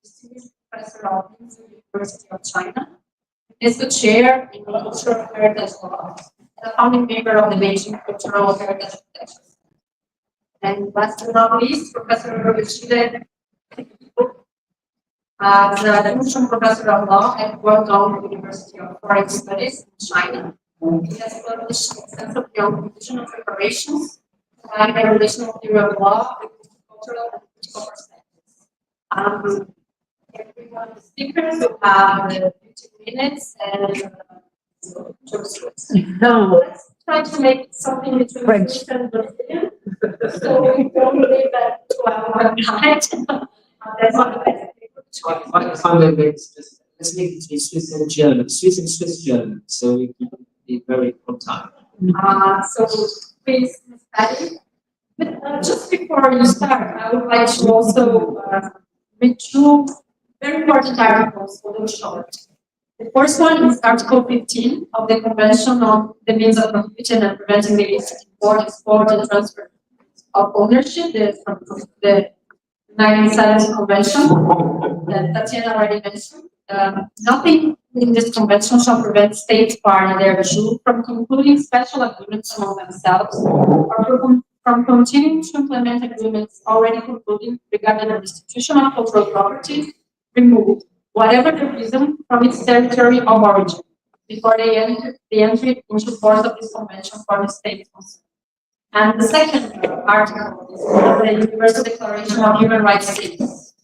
distinguished professor of the University of China. He is the chair in Cultural Heritage Law and a founding member of the Beijing Cultural Heritage Protection. And last but not least, Professor Robichide, the Functional Professor of Law at Guangdong University of Foreign Studies in China. He has published extensively on conditional preparations and the relational theory of law with cultural and political perspectives. Everyone, the speakers will have 15 minutes and no. Let's try to make something between French and Brazilian. So we don't leave that to our night. That's not the best. Let's make it Swiss and German, Swiss and Swiss German, so we can be very on time. So please study. Just before you start, I would like to also read two very important articles for the short. The first one is Article 15 of the Convention on the Means of Prohibiting and Preventing the Illicit Import, Export, and Transfer of Ownership, the 1970 Convention that Tatiana already mentioned. Nothing in this convention shall prevent states party thereto from concluding special agreements among themselves or from continuing to implement agreements already concluded regarding the restitution of cultural property removed, whatever the reason, from its territory of origin, before the entry into force of this convention for the states concerned. And the second article is the Universal Declaration of Human Rights states.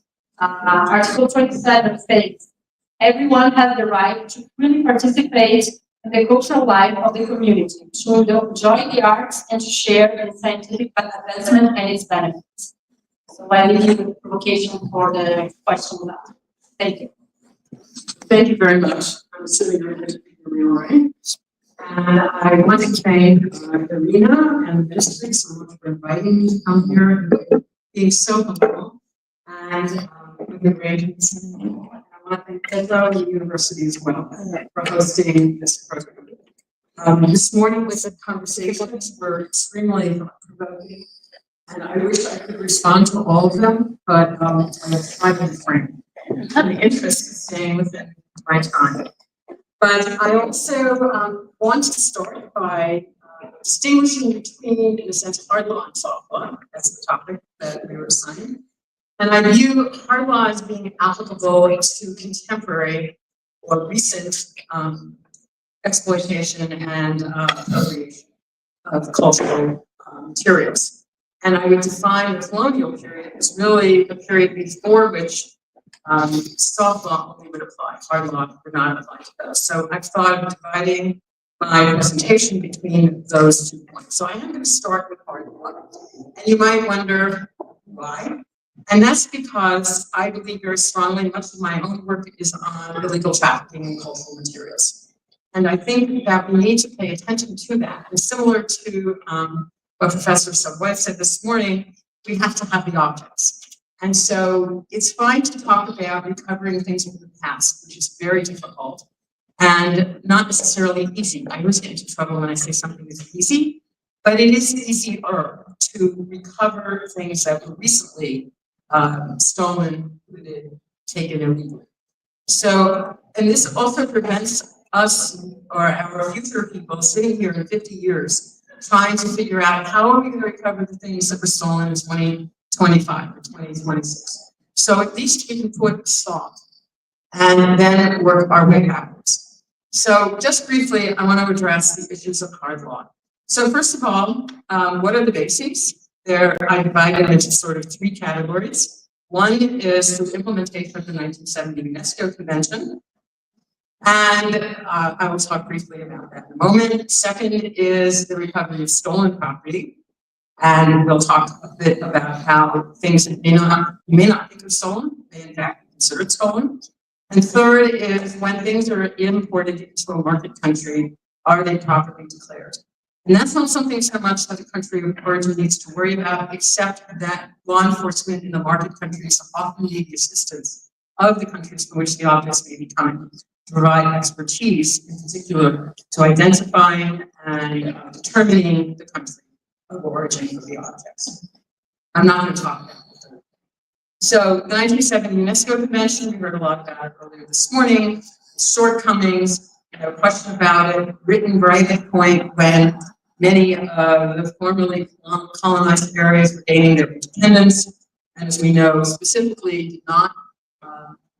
Article 27 states, everyone has the right to freely participate in the cultural life of the community, to enjoy the arts and to share in scientific advancement and its benefits. So I leave you the provocation for the question now. Thank you. Thank you very much. I'm sitting here to Leroy. And I want to thank Irina and the district so much for inviting me to come here and being so helpful. And with the arrangements. And I want to thank Pedro and the university as well for hosting this program. This morning with the conversations were extremely provoking. And I wish I could respond to all of them, but I'm trying to frame. I'm interested in staying within my time. But I also want to start by distinguishing between, in a sense, hard law and soft law. That's the topic that we were assigned. And I view hard law as being applicable to contemporary or recent exploitation and appropriation of cultural materials. And I would define the colonial period as really the period before which soft law only would apply, hard law would not apply to those. So I've thought of dividing my presentation between those 2 points. So I am going to start with hard law. And you might wonder why. And that's because I believe very strongly, much of my own work is on illegal trafficking in cultural materials. And I think that we need to pay attention to that. And similar to what Professor Savoy said this morning, we have to have the objects. And so it's fine to talk about recovering things from the past, which is very difficult and not necessarily easy. I always get into trouble when I say something is easy, but it is easier to recover things that were recently stolen, looted, taken illegally. So, and this also prevents us or our future people sitting here in 50 years trying to figure out how are we going to recover the things that were stolen in 2025 or 2026. So at least we can put soft and then work our way backwards. So just briefly, I want to address the issues of hard law. So first of all, what are the basics? I divided them into sort of 3 categories. One is the implementation of the 1970 UNESCO Convention. And I will talk briefly about that in a moment. Second is the recovery of stolen property. And we'll talk a bit about how things that you may not think are stolen, may in fact be considered stolen. And third is when things are imported into a market country, are they properly declared? And that's not something so much that the country of origin needs to worry about, except that law enforcement in the market countries often need the assistance of the countries from which the objects may be coming to provide expertise, in particular, to identifying and determining the country of origin of the objects. I'm not going to talk about So the 1970 UNESCO Convention, we heard a lot about it earlier this morning, shortcomings, no question about it, written right at the point when many of the formerly colonized areas were gaining their independence, and as we know, specifically did not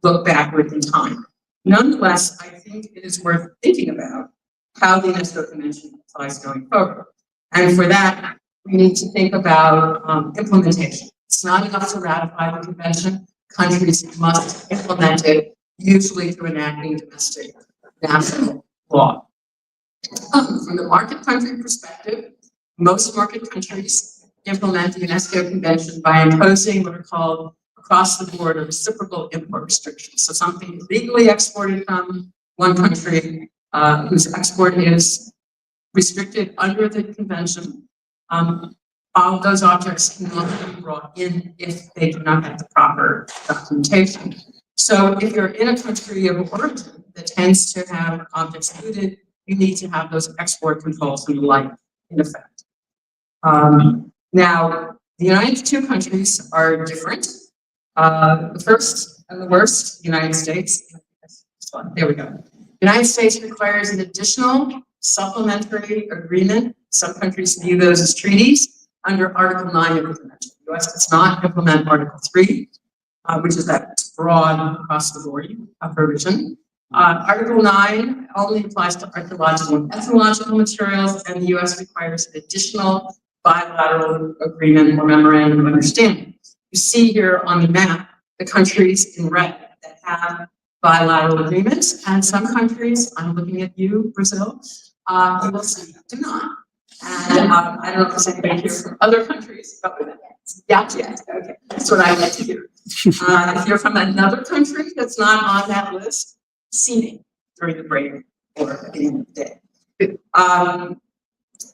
look backward in time. Nonetheless, I think it is worth thinking about how the UNESCO Convention applies going forward. And for that, we need to think about implementation. It's not enough to ratify the convention. Countries must implement it, usually through enacting domestic national law. From the market country perspective, most market countries implement the UNESCO Convention by imposing what are called across the board reciprocal import restrictions. So something legally exported from one country whose export is restricted under the convention, all of those objects cannot be brought in if they do not have the proper documentation. So if you're in a country of origin that tends to have objects looted, you need to have those export controls and the like in effect. Now, the United two countries are different. The first and the worst, the United States. There we go. The United States requires an additional supplementary agreement. Some countries view those as treaties under Article 9 of the Convention. The U.S. does not implement Article 3, which is that broad across the board provision. Article 9 only applies to archaeological and ethnological materials, and the U.S. requires an additional bilateral agreement or memorandum of understanding. You see here on the map the countries in red that have bilateral agreements, and some countries, I'm looking at you, Brazil, you will see do not. And I don't know if there's anybody here from other countries, but yeah, okay, that's what I like to hear. If you're from another country that's not on that list, see me during the break or at the end of the day.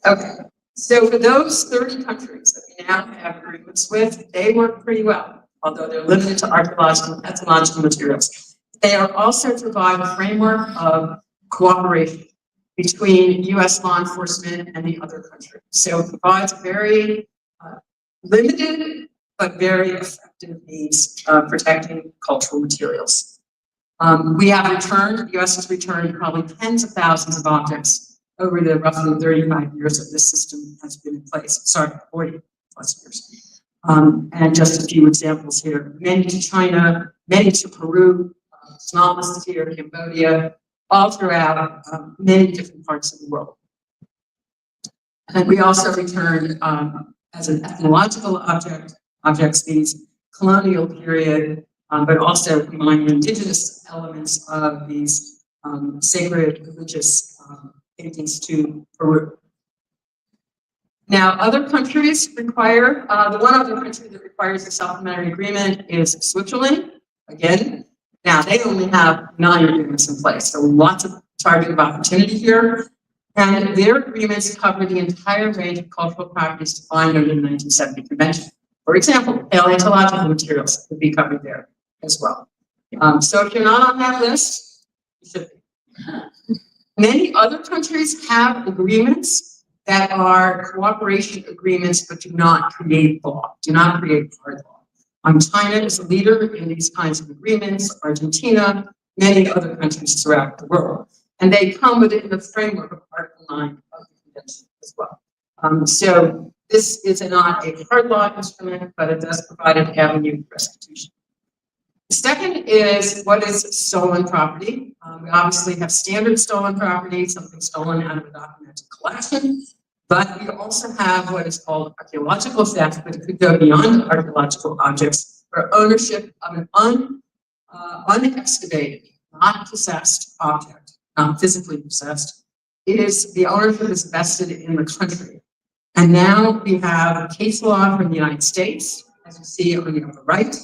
Okay, so for those 30 countries that we now have agreements with, they work pretty well, although they're limited to archaeological and ethnological materials. They are also provide a framework of cooperation between U.S. law enforcement and the other country. So it provides a very limited but very effective means of protecting cultural materials. We have returned, the U.S. has returned probably tens of thousands of objects over the roughly 35 years that this system has been in place. Sorry, 40 plus years. And just a few examples here. Many to China, many to Peru, small list here, Cambodia, all throughout many different parts of the world. And we also returned as an ethnological objects these colonial period, but also combining indigenous elements of these sacred religious paintings to Peru. Now, other countries require, the one other country that requires a supplementary agreement is Switzerland. Again, now they only have 9 agreements in place, so lots of target of opportunity here. And their agreements cover the entire range of cultural properties defined under the 1970 Convention. For example, paleontological materials would be covered there as well. So if you're not on that list, you should be. Many other countries have agreements that are cooperation agreements, but do not create law, do not create hard law. China is a leader in these kinds of agreements, Argentina, many other countries throughout the world. And they come within the framework of Article 9 of the Convention as well. So this is not a hard law instrument, but it does provide an avenue for restitution. The second is what is stolen property. We obviously have standard stolen property, something stolen out of a documented collection, but we also have what is called archaeological theft, but it could go beyond archaeological objects, where ownership of an unexcavated, not possessed object, not physically possessed, the ownership is vested in the country. And now we have case law from the United States, as you see on the upper right.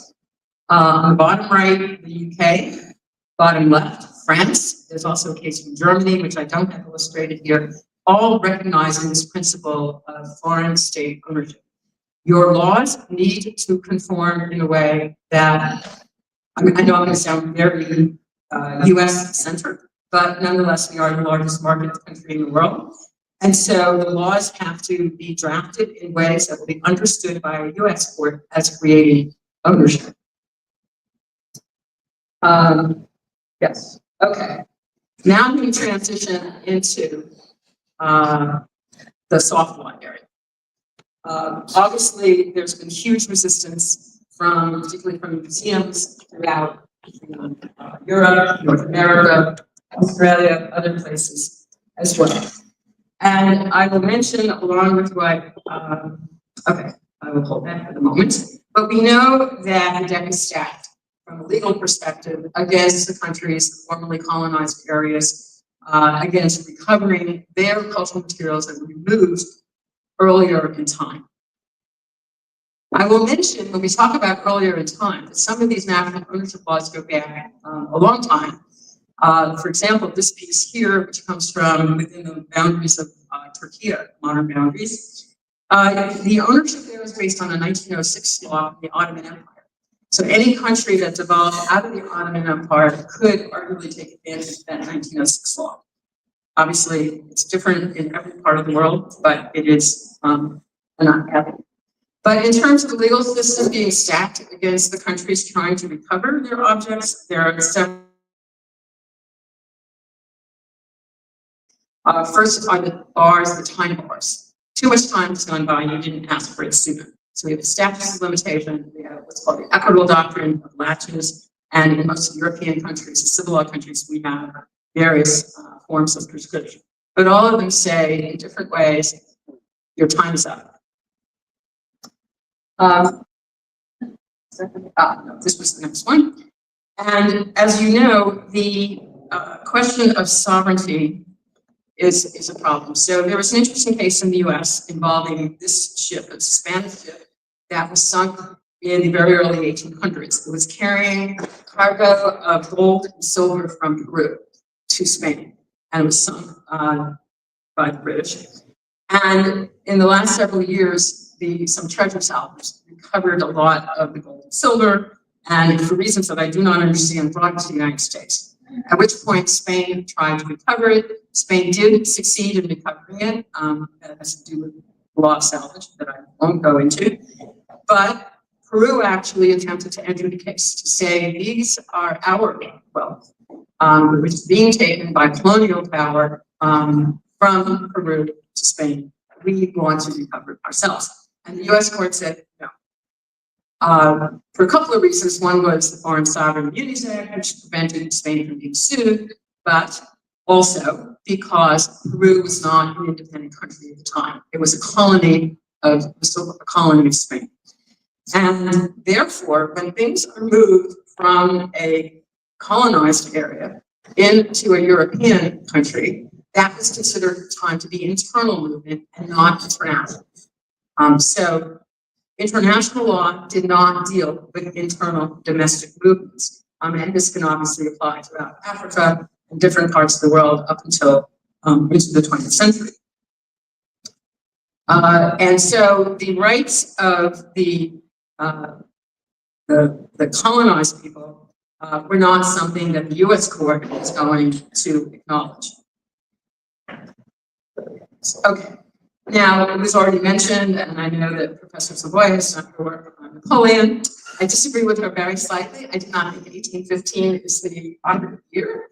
On the bottom right, the UK. Bottom left, France. There's also a case from Germany, which I don't have illustrated here, all recognizing this principle of foreign state ownership. Your laws need to conform in a way that, I know I'm going to sound very US-centric, but nonetheless, we are the largest market country in the world. And so the laws have to be drafted in ways that will be understood by a US court as creating ownership. Yes, okay. Now I'm going to transition into the soft law area. Obviously, there's been huge resistance from, particularly from museums throughout Europe, North America, Australia, other places as well. And I will mention along with what, okay, I will hold that for the moment. But we know that the deck is stacked from a legal perspective against the countries, formerly colonized areas, against recovering their cultural materials that were removed earlier in time. I will mention when we talk about earlier in time that some of these national ownership laws go back a long time. For example, this piece here, which comes from within the boundaries of Turkey, modern boundaries, the ownership there was based on a 1906 law of the Ottoman Empire. So any country that developed out of the Ottoman Empire could arguably take advantage of that 1906 law. Obviously, it's different in every part of the world, but it is not happy. But in terms of the legal system being stacked against the countries trying to recover their objects, there are several. First are the bars, the time bars. Too much time has gone by and you didn't ask for it sooner. So we have a statute of limitation, we have what's called the equitable doctrine of laches, and in most European countries, the civil law countries, we have various forms of prescription. But all of them say in different ways, your time is up. No, this was the next one. And as you know, the question of sovereignty is a problem. So there was an interesting case in the US involving this ship, a Spanish ship, that was sunk in the very early 1800s. It was carrying cargo of gold and silver from Peru to Spain, and it was sunk by the British. And in the last several years, some treasure salvage recovered a lot of the gold and silver, and for reasons that I do not understand, brought it to the United States. At which point Spain tried to recover it. Spain did succeed in recovering it. That has to do with law of salvage that I won't go into. But Peru actually attempted to enter the case to say these are our wealth, which is being taken by colonial power from Peru to Spain. We want to recover it ourselves. And the US court said no. For a couple of reasons. One was the Foreign Sovereign Immunities Act, which prevented Spain from being sued, but also because Peru was not an independent country at the time. It was a colony of Spain. And therefore, when things are moved from a colonized area into a European country, that was considered at the time to be internal movement and not international. So international law did not deal with internal domestic movements. And this can obviously apply throughout Africa and different parts of the world up until into the 20th century. And so the rights of the colonized people were not something that the US court is going to acknowledge. Okay. Now, it was already mentioned, and I know that Professor Savoy has done her work on Napoleon. I disagree with her very slightly. I do not think 1815 is the 100th year.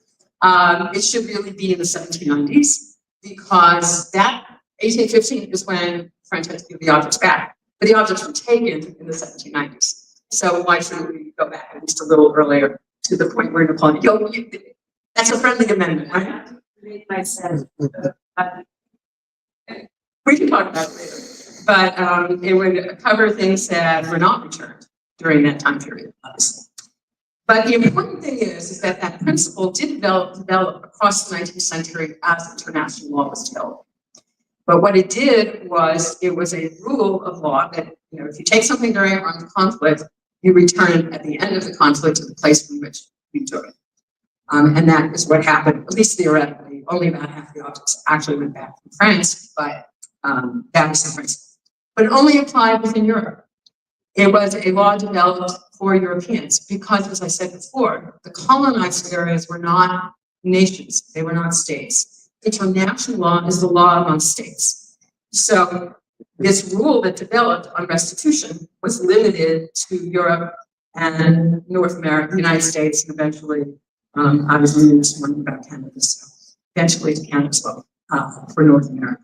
It should really be in the 1790s, because that 1815 is when French had to give the objects back. But the objects were taken in the 1790s. So why shouldn't we go back at least a little earlier to the point where Napoleon, that's a friendly amendment, right? We can talk about it later, but it would cover things that were not returned during that time period, obviously. But the important thing is that that principle did develop across the 19th century as international law was developed. But what it did was, it was a rule of law that, if you take something during an armed conflict, you return it at the end of the conflict to the place from which you took it. And that is what happened, at least theoretically. Only about half the objects actually went back to France, but that was the principle. But it only applied within Europe. It was a law developed for Europeans because, as I said before, the colonized areas were not nations, they were not states. International law is the law among states. So this rule that developed on restitution was limited to Europe and North America, the United States, and eventually, I was reading this morning about Canada, so eventually to Canada as well, for North America.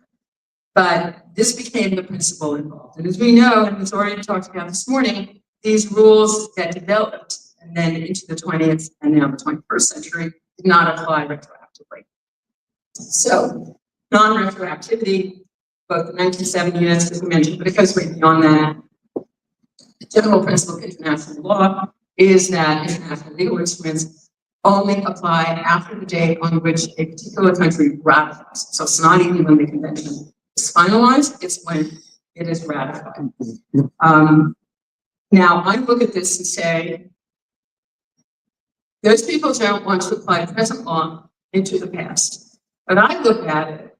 But this became the principle involved. And as we know, and it's already talked about this morning, these rules that developed and then into the 20th and now the 21st century did not apply retroactively. So non-retroactivity, both the 1970 units, as we mentioned, but it goes way beyond that. The general principle of international law is that international legal instruments only apply after the date on which a particular country ratifies. So it's not even when the convention is finalized, it's when it is ratified. Now, I look at this and say, those people don't want to apply present law into the past. But I look at it,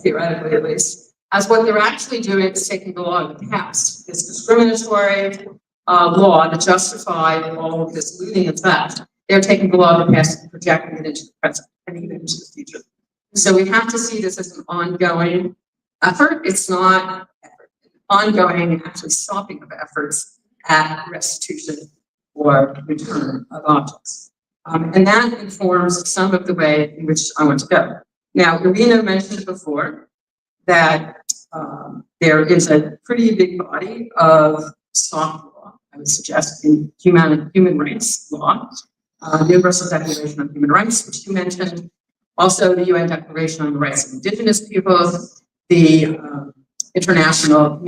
theoretically at least, as what they're actually doing is taking the law of the past, this discriminatory law that justified all of this looting and theft. They're taking the law of the past and projecting it into the present and even into the future. So we have to see this as an ongoing effort. It's not ongoing, actually stopping of efforts at restitution or return of objects. And that informs some of the way in which I want to go. Now, Irina mentioned before that there is a pretty big body of soft law, I would suggest, in human rights law, the Universal Declaration on Human Rights, which you mentioned, also the UN Declaration on the Rights of Indigenous Peoples, the International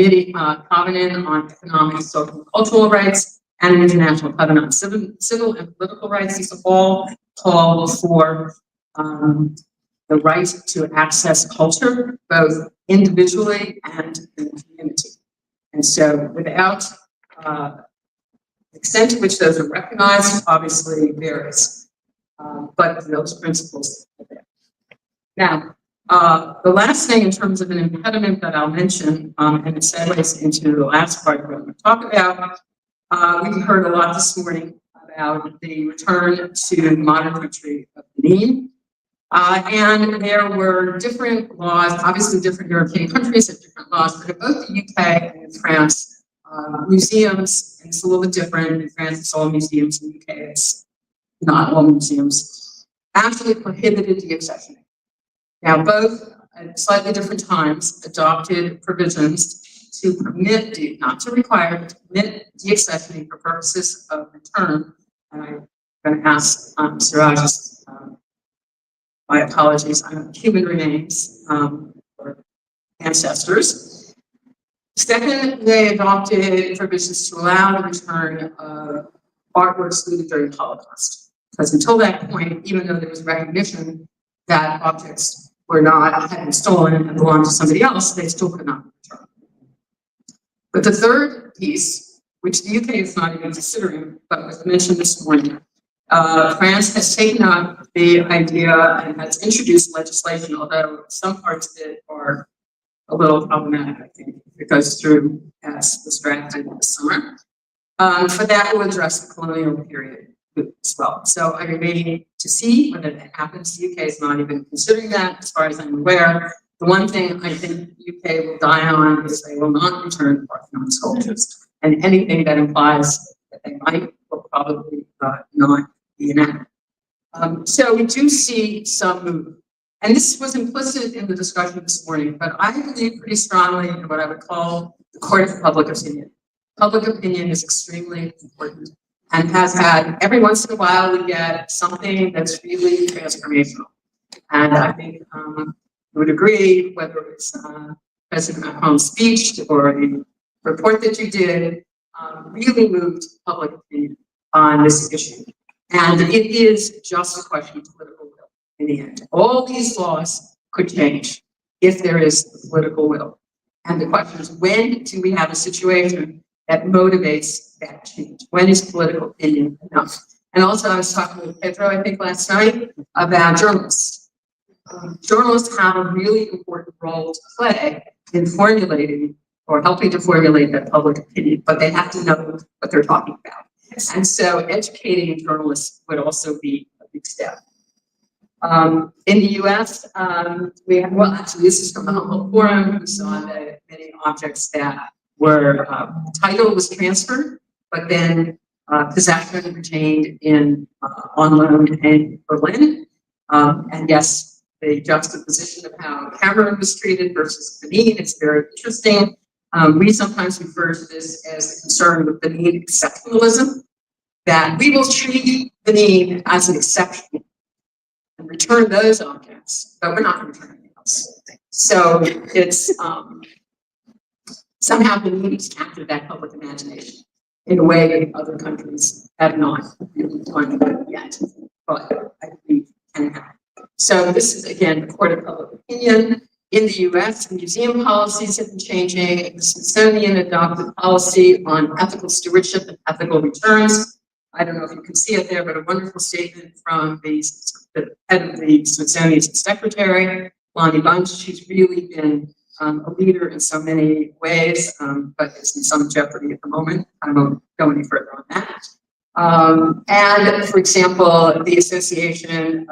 Covenant on Economic, Social, and Cultural Rights, and an International Covenant on Civil and Political Rights. These all call for the right to access culture, both individually and in the community. And so without the extent to which those are recognized obviously varies, but those principles are there. Now, the last thing in terms of an impediment that I'll mention, and it segues into the last part of what I'm going to talk about, we heard a lot this morning about the return to the modern country of Benin. And there were different laws, obviously different European countries have different laws, but in both the UK and in France, museums, and it's a little bit different, in France it's all museums, in the UK it's not all museums, actually prohibited deaccessioning. Now both, at slightly different times, adopted provisions to permit, not to require, but to permit deaccessioning for purposes of return. And I'm going to ask Siraj's, my apologies, human remains or ancestors. Second, they adopted provisions to allow the return of artworks looted during the Holocaust. Because until that point, even though there was recognition that objects were not, had been stolen and belonged to somebody else, they still could not be returned. But the third piece, which the UK is not even considering, but was mentioned this morning, France has taken up the idea and has introduced legislation, although some parts of it are a little problematic, I think, if it goes through as was drafted this summer. But that will address the colonial period as well. So I remain to see whether that happens. The UK is not even considering that, as far as I'm aware. The one thing I think the UK will die on is they will not return Parthenon sculptures, and anything that implies that they might will probably not be enacted. So we do see some movement. And this was implicit in the discussion this morning, but I believe pretty strongly in what I would call the court of public opinion. Public opinion is extremely important and has had, every once in a while, we get something that's really transformational. And I think you would agree, whether it's President Macron's speech or the report that you did, really moved public opinion on this issue. And it is just a question of political will in the end. All these laws could change if there is the political will. And the question is, when do we have a situation that motivates that change? When is political opinion enough? And also, I was talking with Pedro, I think, last night about journalists. Journalists have a really important role to play in formulating or helping to formulate that public opinion, but they have to know what they're talking about. And so educating journalists would also be a big step. In the US, we have, well, actually, this is from the Humboldt Forum. We saw that many objects that were, title was transferred, but then possession retained on loan in Berlin. And yes, the juxtaposition of how Cameroon was treated versus Benin is very interesting. We sometimes refer to this as the concern with Benin exceptionalism, that we will treat Benin as an exception and return those objects, but we're not going to return anything else. So it's somehow Benin has captured that public imagination in a way that other countries have not really done yet, but I believe can happen. So this is again the court of public opinion. In the US, museum policies have been changing. The Smithsonian adopted policy on ethical stewardship and ethical returns. I don't know if you can see it there, but a wonderful statement from the head of the Smithsonian's secretary, Lonnie Bunch. She's really been a leader in so many ways, but is in some jeopardy at the moment. I won't go any further on that. And for example, the Association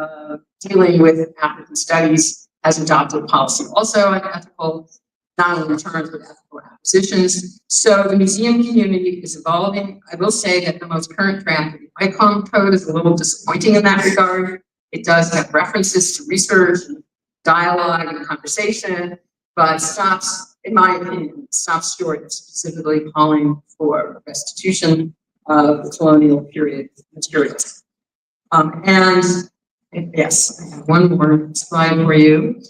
dealing with African Studies has adopted policy also on ethical, not only returns, but ethical acquisitions. So the museum community is evolving. I will say that the most current draft of the ICOM code is a little disappointing in that regard. It does have references to research, and dialogue, and conversation, but stops, in my opinion, stops short of specifically calling for restitution of the colonial period materials. And yes, I have one more slide for you.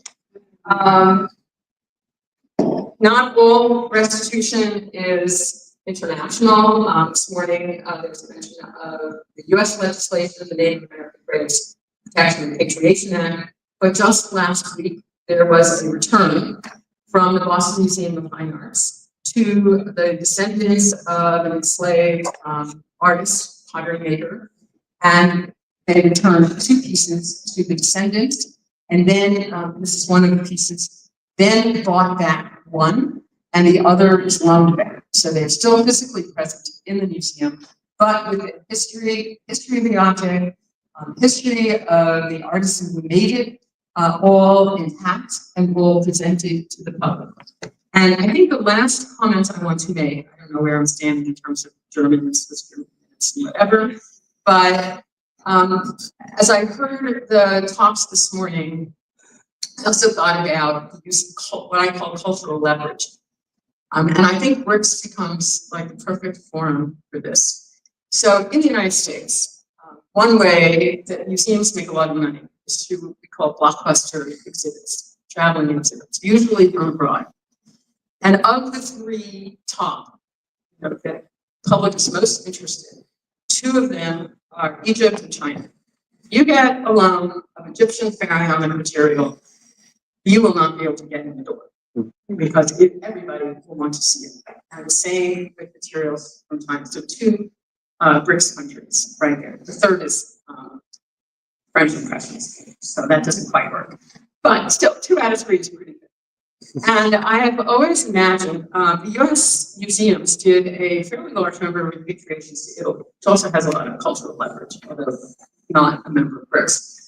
Not all restitution is international. This morning, there was a mention of the US legislation, the Native American Rights Protection and Repatriation Act, but just last week, there was a return from the Boston Museum of Fine Arts to the descendants of an enslaved artist, pottery maker, and they returned 2 pieces to the descendants, and then this is one of the pieces, then bought back one, and the other is loaned back. So they're still physically present in the museum, but with the history of the object, history of the artisan who made it, all intact and all presented to the public. And I think the last comment I want to make, I don't know where I'm standing in terms of German, Swiss German, whatever, but as I heard the talks this morning, I also thought about the use of what I call cultural leverage. And I think Brooks becomes like the perfect forum for this. So in the United States, one way that museums make a lot of money is through what we call blockbuster exhibits, traveling exhibits, usually from abroad. And of the 3 top, that the public is most interested in, 2 of them are Egypt and China. You get a loan of Egyptian pharaonic material, you will not be able to get in the door because everybody will want to see it. And the same with materials from China. So 2 BRICS countries right there. The third is French impressions. So that doesn't quite work. But still, 2 out of 3 is pretty good. And I have always imagined the US museums did a fairly large number of repatriations to Italy, which also has a lot of cultural leverage, although not a member of BRICS.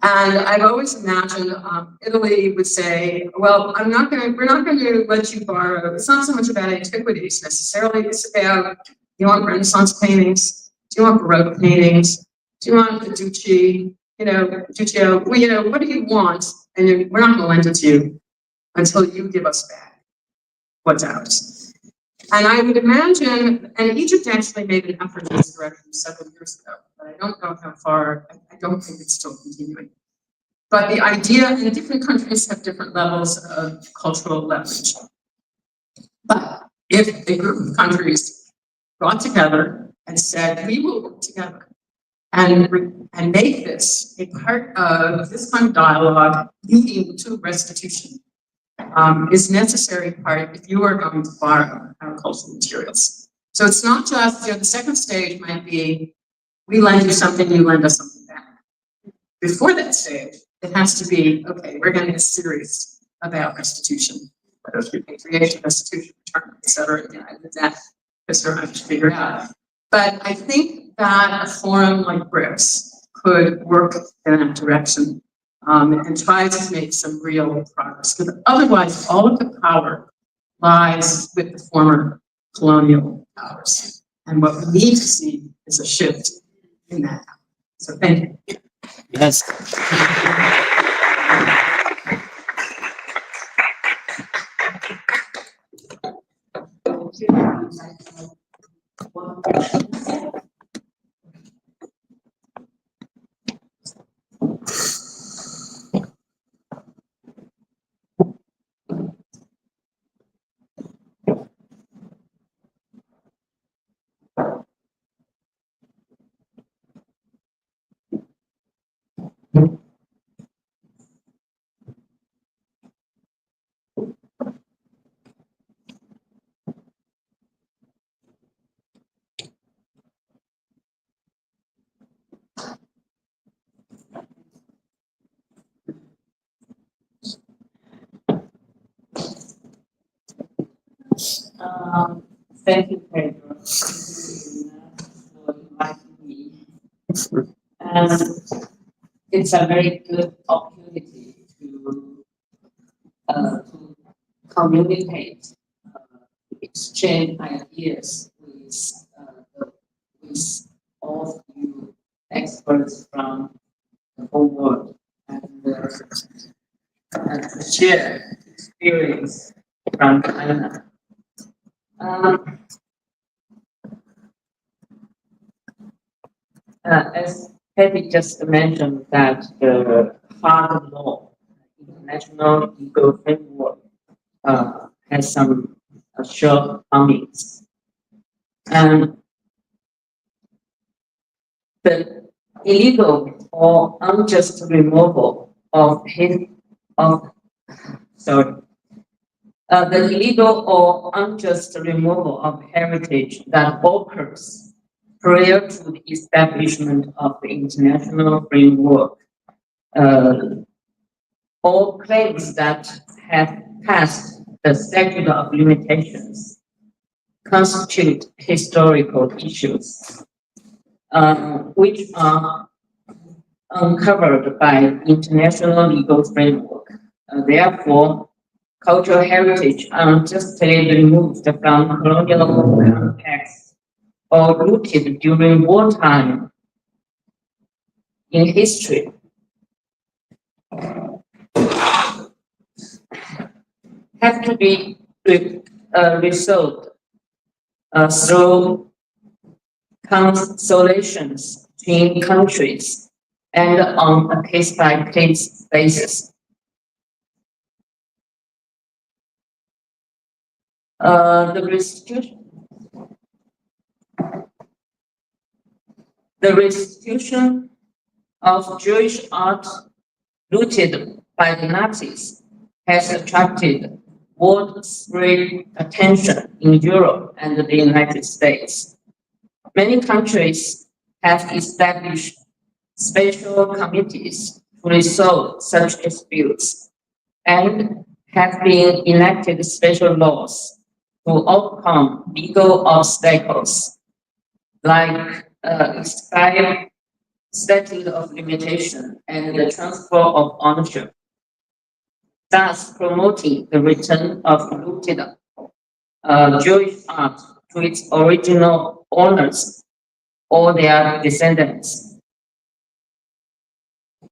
And I've always imagined Italy would say, well, we're not going to let you borrow. It's not so much about antiquities necessarily. It's about, do you want Renaissance paintings? Do you want Baroque paintings? Do you want the Ducci? Duccio? Well, what do you want? And we're not going to lend it to you until you give us back what's ours. And I would imagine, and Egypt actually made an effort in this direction several years ago, but I don't know how far, I don't think it's still continuing. But the idea, and different countries have different levels of cultural leverage. But if a group of countries got together and said, we will work together and make this a part of this kind of dialogue leading to restitution, is necessary part if you are going to borrow our cultural materials. So it's not just, the second stage might be, we lend you something, you lend us something back. Before that stage, it has to be, okay, we're going to get serious about restitution, whether it's repatriation, restitution, return, et cetera. That is sort of to figure out. But I think that a forum like BRICS could work in that direction. And try to make some real progress. Because otherwise, all of the power lies with the former colonial powers. And what we need to see is a shift in that. So thank you. Yes. Thank you, Pedro, for inviting me. And it's a very good opportunity to communicate, exchange ideas with all of you experts from the whole world, and to share experience from China. As Patty just mentioned, that the hard law, international legal framework, has some shortcomings, and the illegal or unjust removal of the illegal or unjust removal of heritage that occurs prior to the establishment of the international framework, or claims that have passed the statute of limitations constitute historical issues, which are uncovered by international legal framework. Therefore, cultural heritage unjustly removed from colonial context or rooted during wartime in history have to be resolved through consolidations between countries and on a case-by-case basis. The restitution of Jewish art looted by the Nazis has attracted widespread attention in Europe and the United States. Many countries have established special committees to resolve such disputes and have been enacted special laws to overcome legal obstacles like expired statute of limitation and the transfer of ownership, thus promoting the return of looted Jewish art to its original owners or their descendants.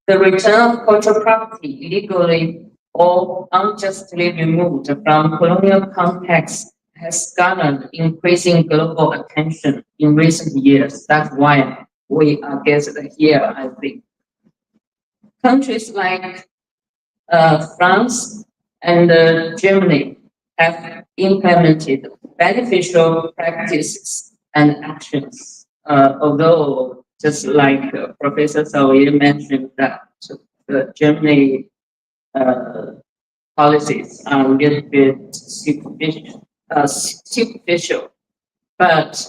The return of cultural property illegally or unjustly removed from colonial contexts has garnered increasing global attention in recent years. That's why we are gathered here, I think. Countries like France and Germany have implemented beneficial practices and actions, although just like Professor Saoye mentioned that the Germany policies are a little bit superficial, but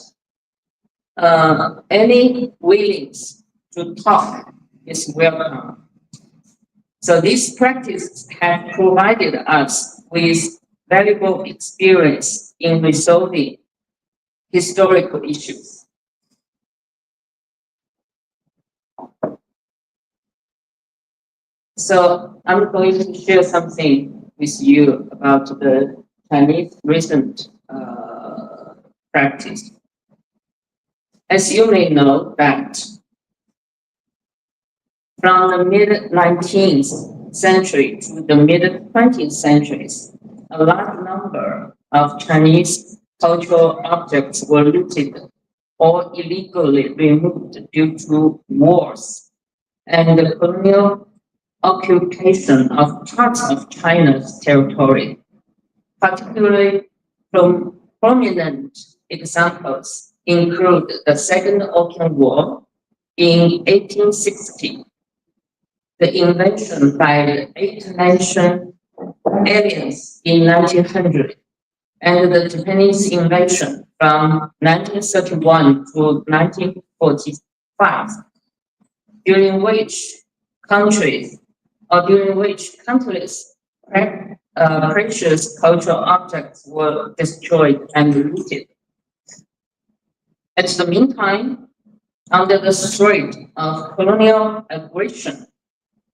any willingness to talk is welcome. So these practices have provided us with valuable experience in resolving historical issues. So I'm going to share something with you about the Chinese recent practice. As you may know that from the mid-19th century to the mid-20th centuries, a large number of Chinese cultural objects were looted or illegally removed due to wars and the colonial occupation of parts of China's territory. Particularly from prominent examples include the Second Opium War in 1860, the invasion by the eight-nation aliens in 1900, and the Japanese invasion from 1931 to 1945, during which countries during which countless precious cultural objects were destroyed and looted. At the meantime, under the threat of colonial aggression,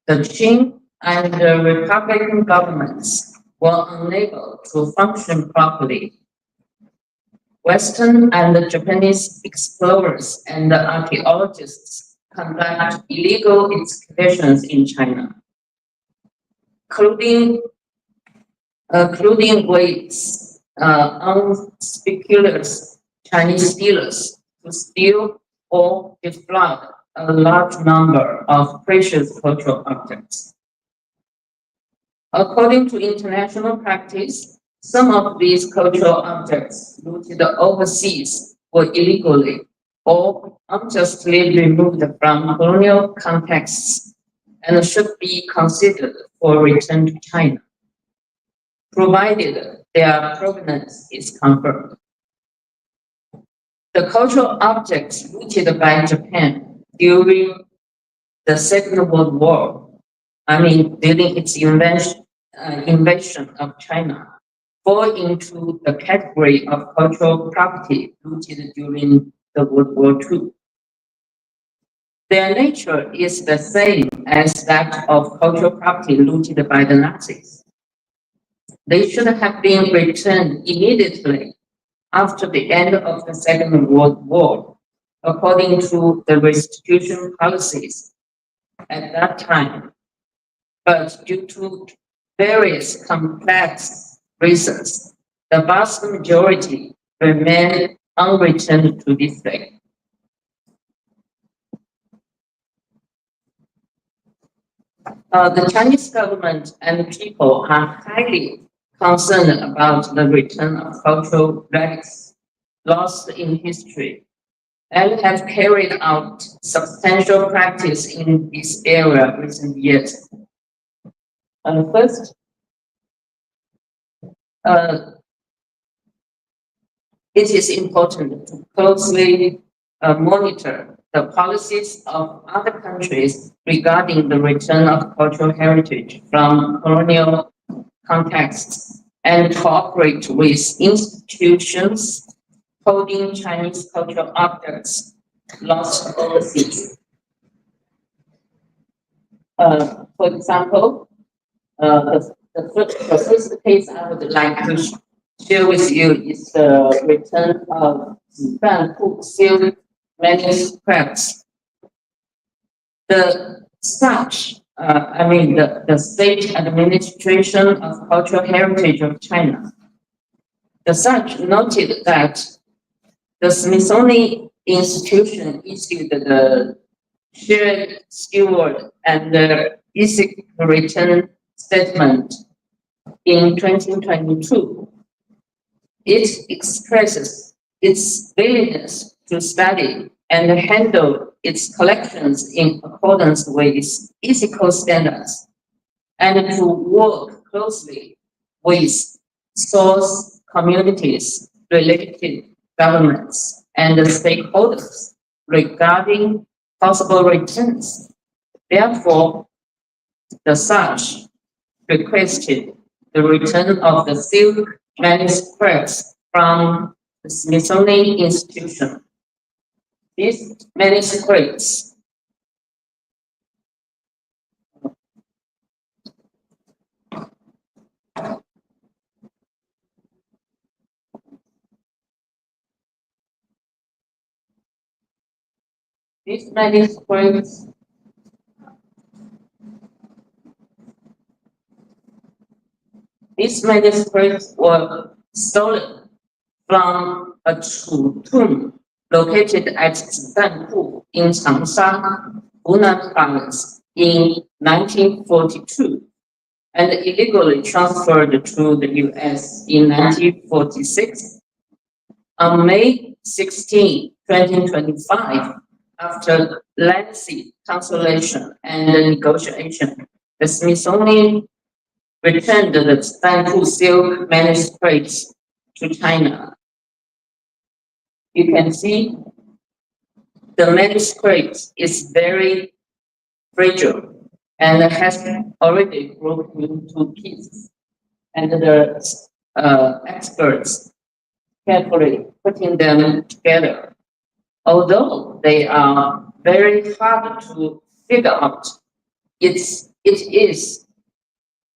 the Qing and the Republican governments were unable to function properly. Western and Japanese explorers and archaeologists conduct illegal excavations in China, including with unscrupulous Chinese dealers to steal or defraud a large number of precious cultural objects. According to international practice, some of these cultural objects looted overseas were illegally or unjustly removed from colonial contexts and should be considered for return to China, provided their provenance is confirmed. The cultural objects looted by Japan during the Second World War, during its invasion of China, fall into the category of cultural property looted during the World War II. Their nature is the same as that of cultural property looted by the Nazis. They should have been returned immediately after the end of the Second World War, according to the restitution policies at that time. But due to various complex reasons, the vast majority remain unreturned to this day. The Chinese government and people are highly concerned about the return of cultural relics lost in history and have carried out substantial practice in this area recent years. First, it is important to closely monitor the policies of other countries regarding the return of cultural heritage from colonial contexts and cooperate with institutions holding Chinese cultural objects lost overseas. For example, the first case I would like to share with you is the return of Fanfu silk manuscripts. The State Administration of Cultural Heritage of China, the SACH noted that the Smithsonian Institution issued the shared steward and the ethic return statement in 2022. It expresses its willingness to study and handle its collections in accordance with ethical standards and to work closely with source communities, related governments, and stakeholders regarding possible returns. Therefore, the SACH requested the return of the silk manuscripts from the Smithsonian Institution. These manuscripts These manuscripts were stolen from a true tomb located at Sanpu in Changsha, Hunan Province in 1942 and illegally transferred to the US in 1946. On May 16, 2025, after lengthy consultation and negotiation, the Smithsonian returned the Sanpu silk manuscripts to China. You can see the manuscript is very fragile and has already broken into pieces. And the experts carefully putting them together. Although they are very hard to figure out, it is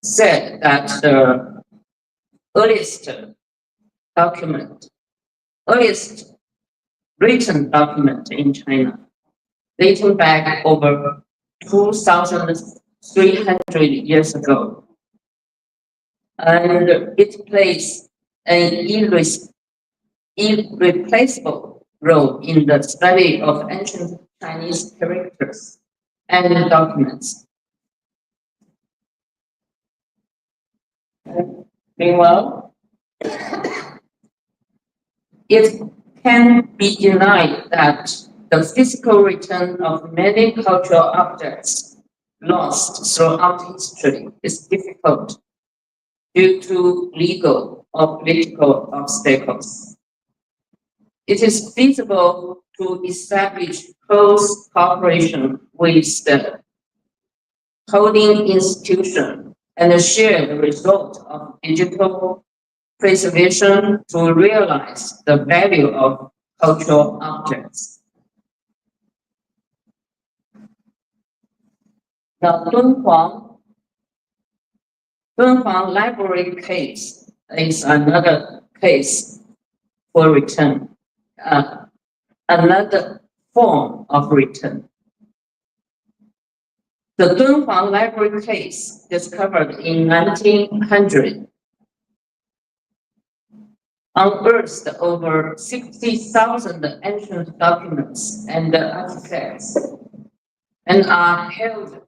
said that the earliest written document in China, dating back over 2,300 years ago. And it plays an irreplaceable role in the study of ancient Chinese characters and documents. Meanwhile, it can be denied that the physical return of many cultural objects lost throughout history is difficult due to legal or political obstacles. It is feasible to establish close cooperation with the holding institution and share the result of digital preservation to realize the value of cultural objects. The Dunhuang library case is another case for return, another form of return. The Dunhuang library case, discovered in 1900, unearthed over 60,000 ancient documents and artifacts, and are held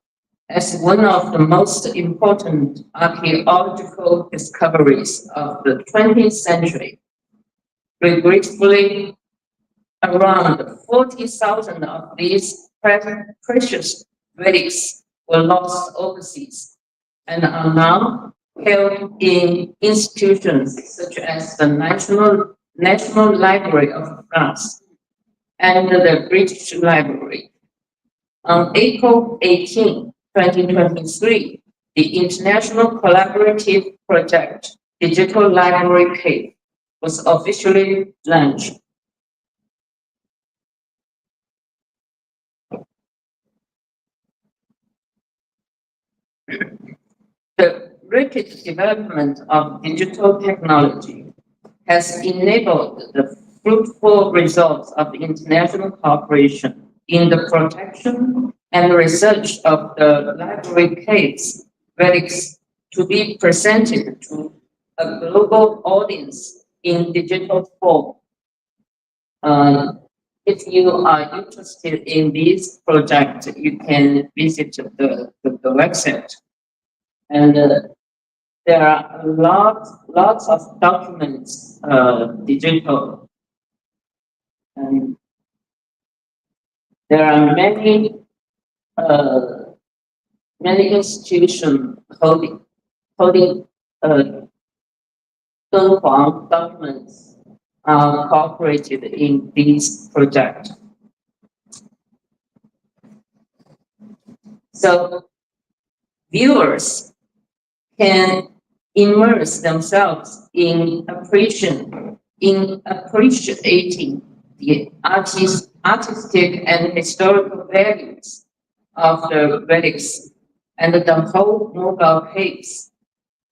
as one of the most important archaeological discoveries of the 20th century. Regretfully, around 40,000 of these precious relics were lost overseas and are now held in institutions such as the National Library of France and the British Library. On April 18, 2023, the International Collaborative Project Digital Library Cave was officially launched. The rapid development of digital technology has enabled the fruitful results of international cooperation in the protection and research of the library caves relics to be presented to a global audience in digital form. If you are interested in this project, you can visit the website. And there are lots of documents, digital. And there are many institutions holding Dunhuang documents cooperated in this project. So viewers can immerse themselves in appreciating the artistic and historical values of the relics and the whole mobile caves.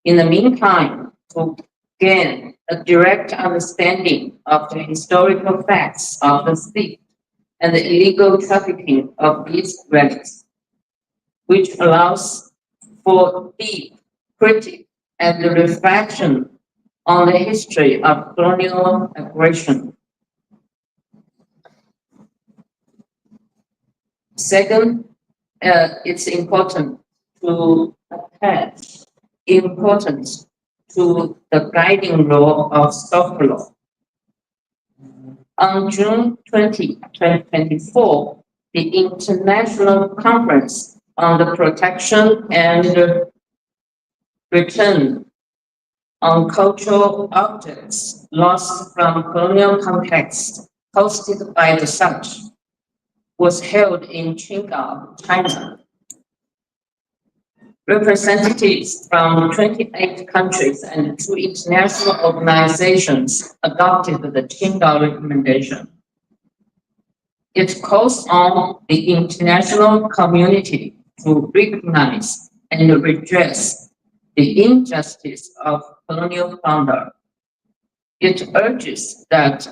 In the meantime, to gain a direct understanding of the historical facts of the site and the illegal trafficking of these relics, which allows for deep critique and reflection on the history of colonial aggression. Second, it's important to attach importance to the guiding role of soft law. On June 20, 2024, the International Conference on the Protection and Return on Cultural Objects Lost from Colonial Context, hosted by the SACH, was held in Qingdao, China. Representatives from 28 countries and 2 international organizations adopted the Qingdao recommendation. It calls on the international community to recognize and redress the injustice of colonial plunder. It urges that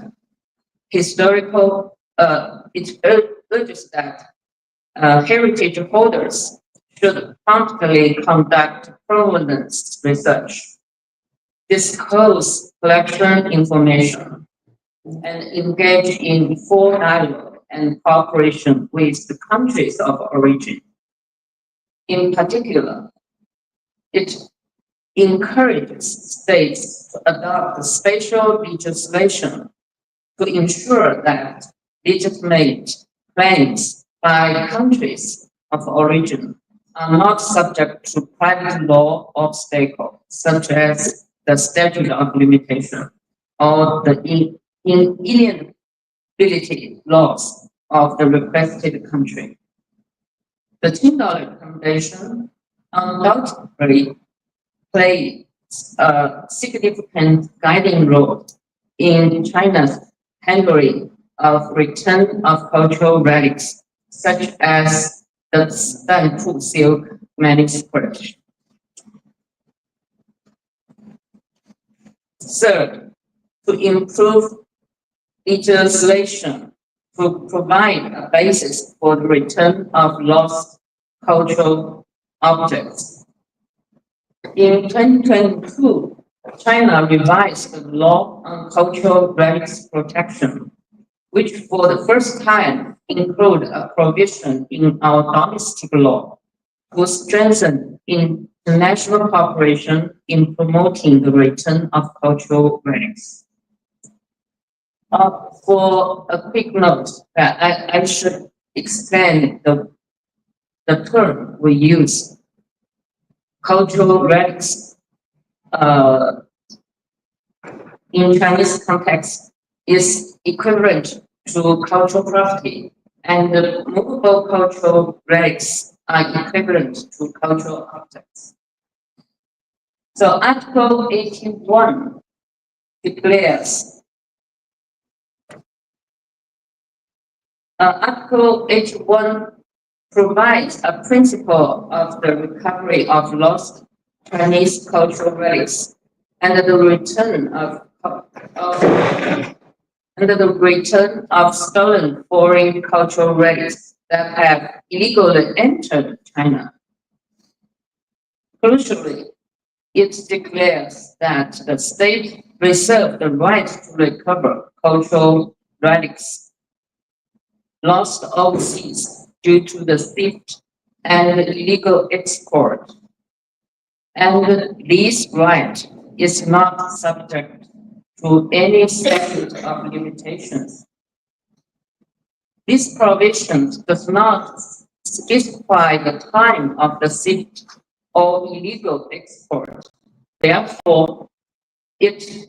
heritage holders should promptly conduct provenance research, disclose collection information, and engage in full dialogue and cooperation with the countries of origin. In particular, it encourages states to adopt special legislation to ensure that legitimate claims by countries of origin are not subject to private law obstacles, such as the statute of limitation or the inalienability laws of the requested country. The Qingdao recommendation undoubtedly plays a significant guiding role in China's handling of return of cultural relics, such as the Danpu silk manuscript. Third, to improve legislation to provide a basis for the return of lost cultural objects. In 2022, China revised the law on cultural relics protection, which for the first time include a provision in our domestic law to strengthen international cooperation in promoting the return of cultural relics. For a quick note, I should explain the term we use. Cultural relics in Chinese context is equivalent to cultural property, and the movable cultural relics are equivalent to cultural objects. So Article 81 declares Article 81 provides a principle of the recovery of lost Chinese cultural relics and the return of stolen foreign cultural relics that have illegally entered China. Crucially, it declares that the state reserves the right to recover cultural relics lost overseas due to the theft and illegal export. And this right is not subject to any statute of limitations. This provision does not specify the time of the theft or illegal export. Therefore, it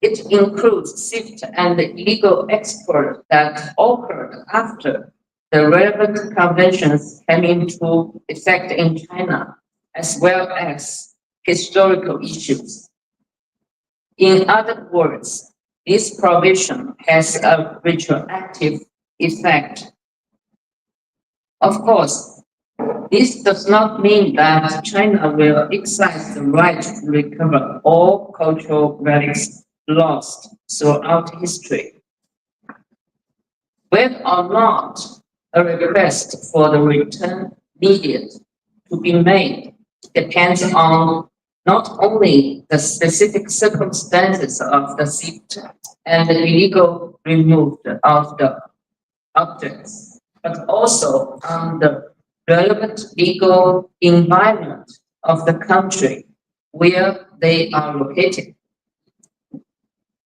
includes theft and illegal export that occurred after the relevant conventions came into effect in China, as well as historical issues. In other words, this provision has a retroactive effect. Of course, this does not mean that China will exercise the right to recover all cultural relics lost throughout history. Whether or not a request for the return needed to be made depends on not only the specific circumstances of the theft and the illegal removal of the objects, but also on the relevant legal environment of the country where they are located.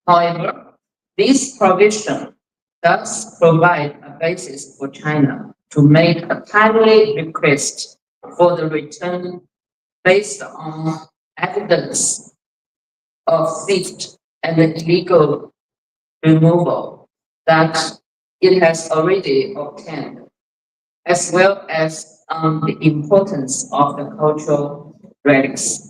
However, this provision does provide a basis for China to make a timely request for the return based on evidence of theft and illegal removal that it has already obtained, as well as on the importance of the cultural relics.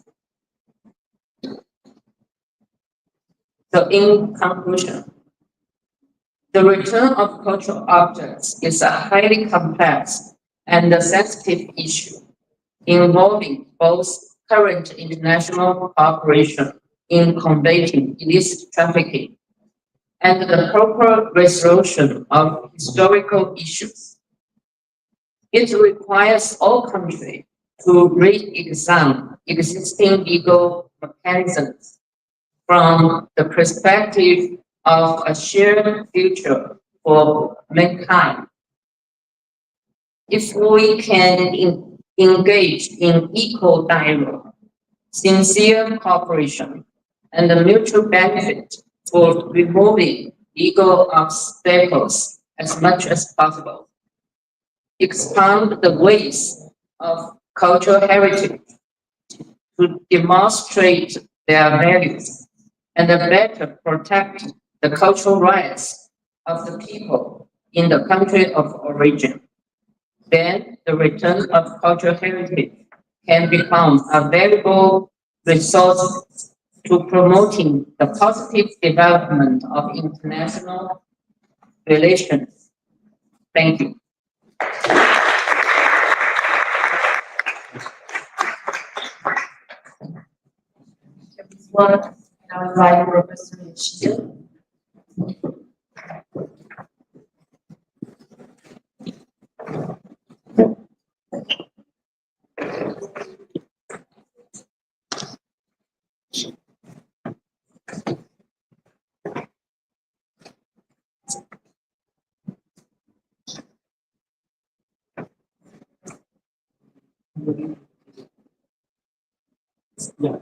So in conclusion, the return of cultural objects is a highly complex and sensitive issue involving both current international cooperation in combating illicit trafficking and the proper resolution of historical issues. It requires all countries to re-examine existing legal mechanisms from the perspective of a shared future for mankind. If we can engage in equal dialogue, sincere cooperation, and the mutual benefit for removing legal obstacles as much as possible, expand the ways of cultural heritage to demonstrate their values and better protect the cultural rights of the people in the country of origin. Then the return of cultural heritage can become a valuable resource to promoting the positive development of international relations. Thank you. One, I invite Professor Nishida. Yeah.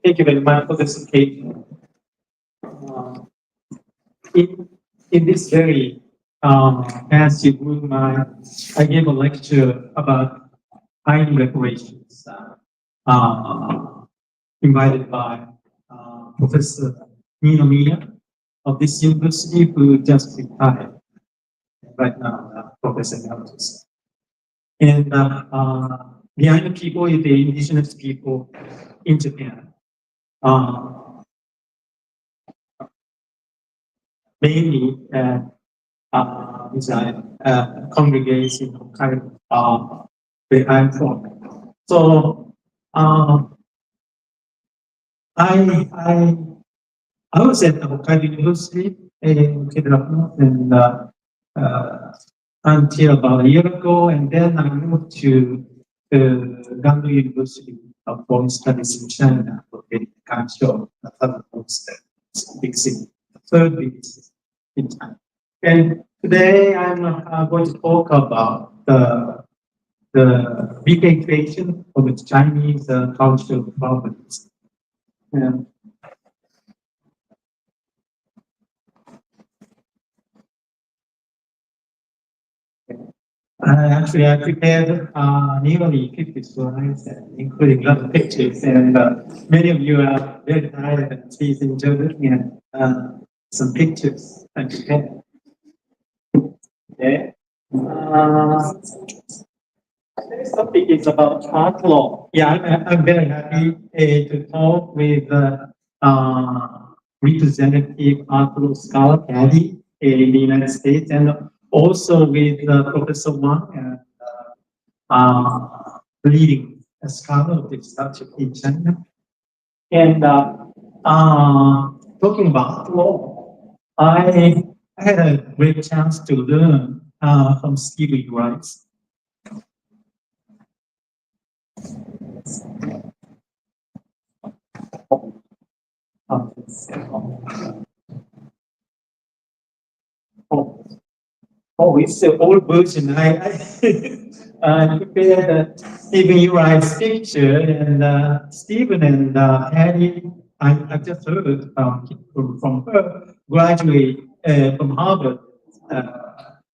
Thank you very much for this occasion. In this very fancy room, I gave a lecture about mining reparations, invited by Professor Ninomiya of this university, who just retired right now, Professor Emeritus. And behind the people is the indigenous people in Japan. Mainly congregates in Hokkaido, where I'm from. So I was at the Hokkaido University in Kidaraku, and until about a year ago, and then I moved to the Gangdo University of Foreign Studies in China, located in Guangzhou, the third big city, the third biggest in China. And today I'm going to talk about the repatriation of the Chinese cultural properties. And I prepared nearly 50 slides, including a lot of pictures, and many of you are very tired, and please enjoy looking at some pictures I prepared. Okay. Today's topic is about art law. Yeah, I'm very happy to talk with representative art law scholar Patty in the United States, and also with Professor Wang, leading a scholar of this subject in China. And talking about law, I had a great chance to learn from Stevie Rice. Oh, it's the old version. I prepared Stephen Rice's picture, and Stephen and Hattie, I just heard from her, graduate from Harvard,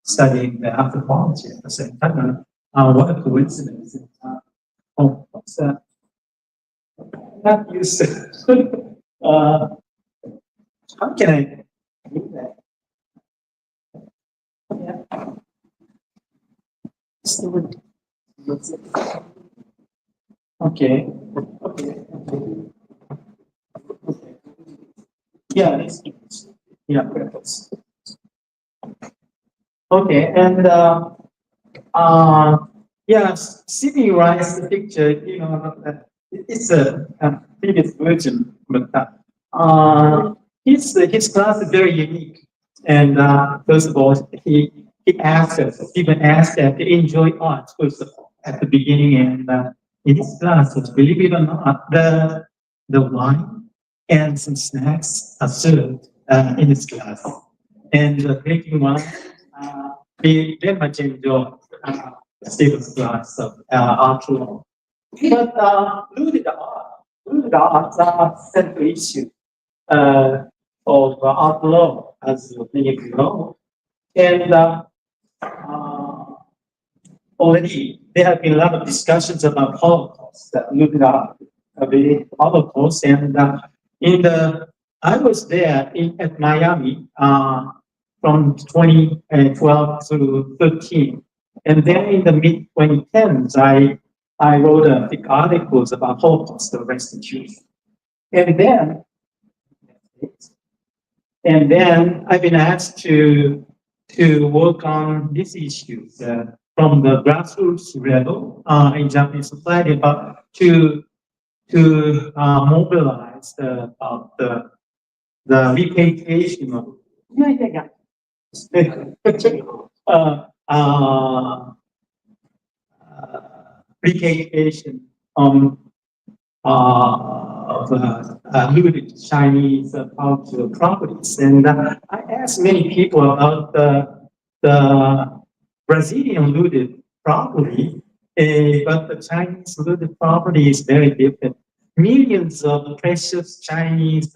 studying the anthropology at the same time. What a coincidence. Oh, what's that? Not used to. How can I do that? Yeah. Okay. Okay. Yeah, yeah, purpose. Okay, and yeah, Sydney Rice, the picture, it's a previous version, but his class is very unique. And first of all, he asked us, Stephen asked us to enjoy art first of all at the beginning, and in his class, believe it or not, the wine and some snacks are served in his class. And drinking wine, we very much enjoy Stephen's class of art law. But looted art are central issue of art law, as many of you know. And already there have been a lot of discussions about Holocaust, that looted art, the Holocaust. And I was there at Miami from 2012 to 13. And then in the mid 2010s, I wrote a big articles about Holocaust restitution. And then I've been asked to work on these issues from the grassroots level in Japanese society, but to mobilize the repatriation of repatriation of looted Chinese cultural properties. And I asked many people about the Brazilian looted property, but the Chinese looted property is very different. Millions of precious Chinese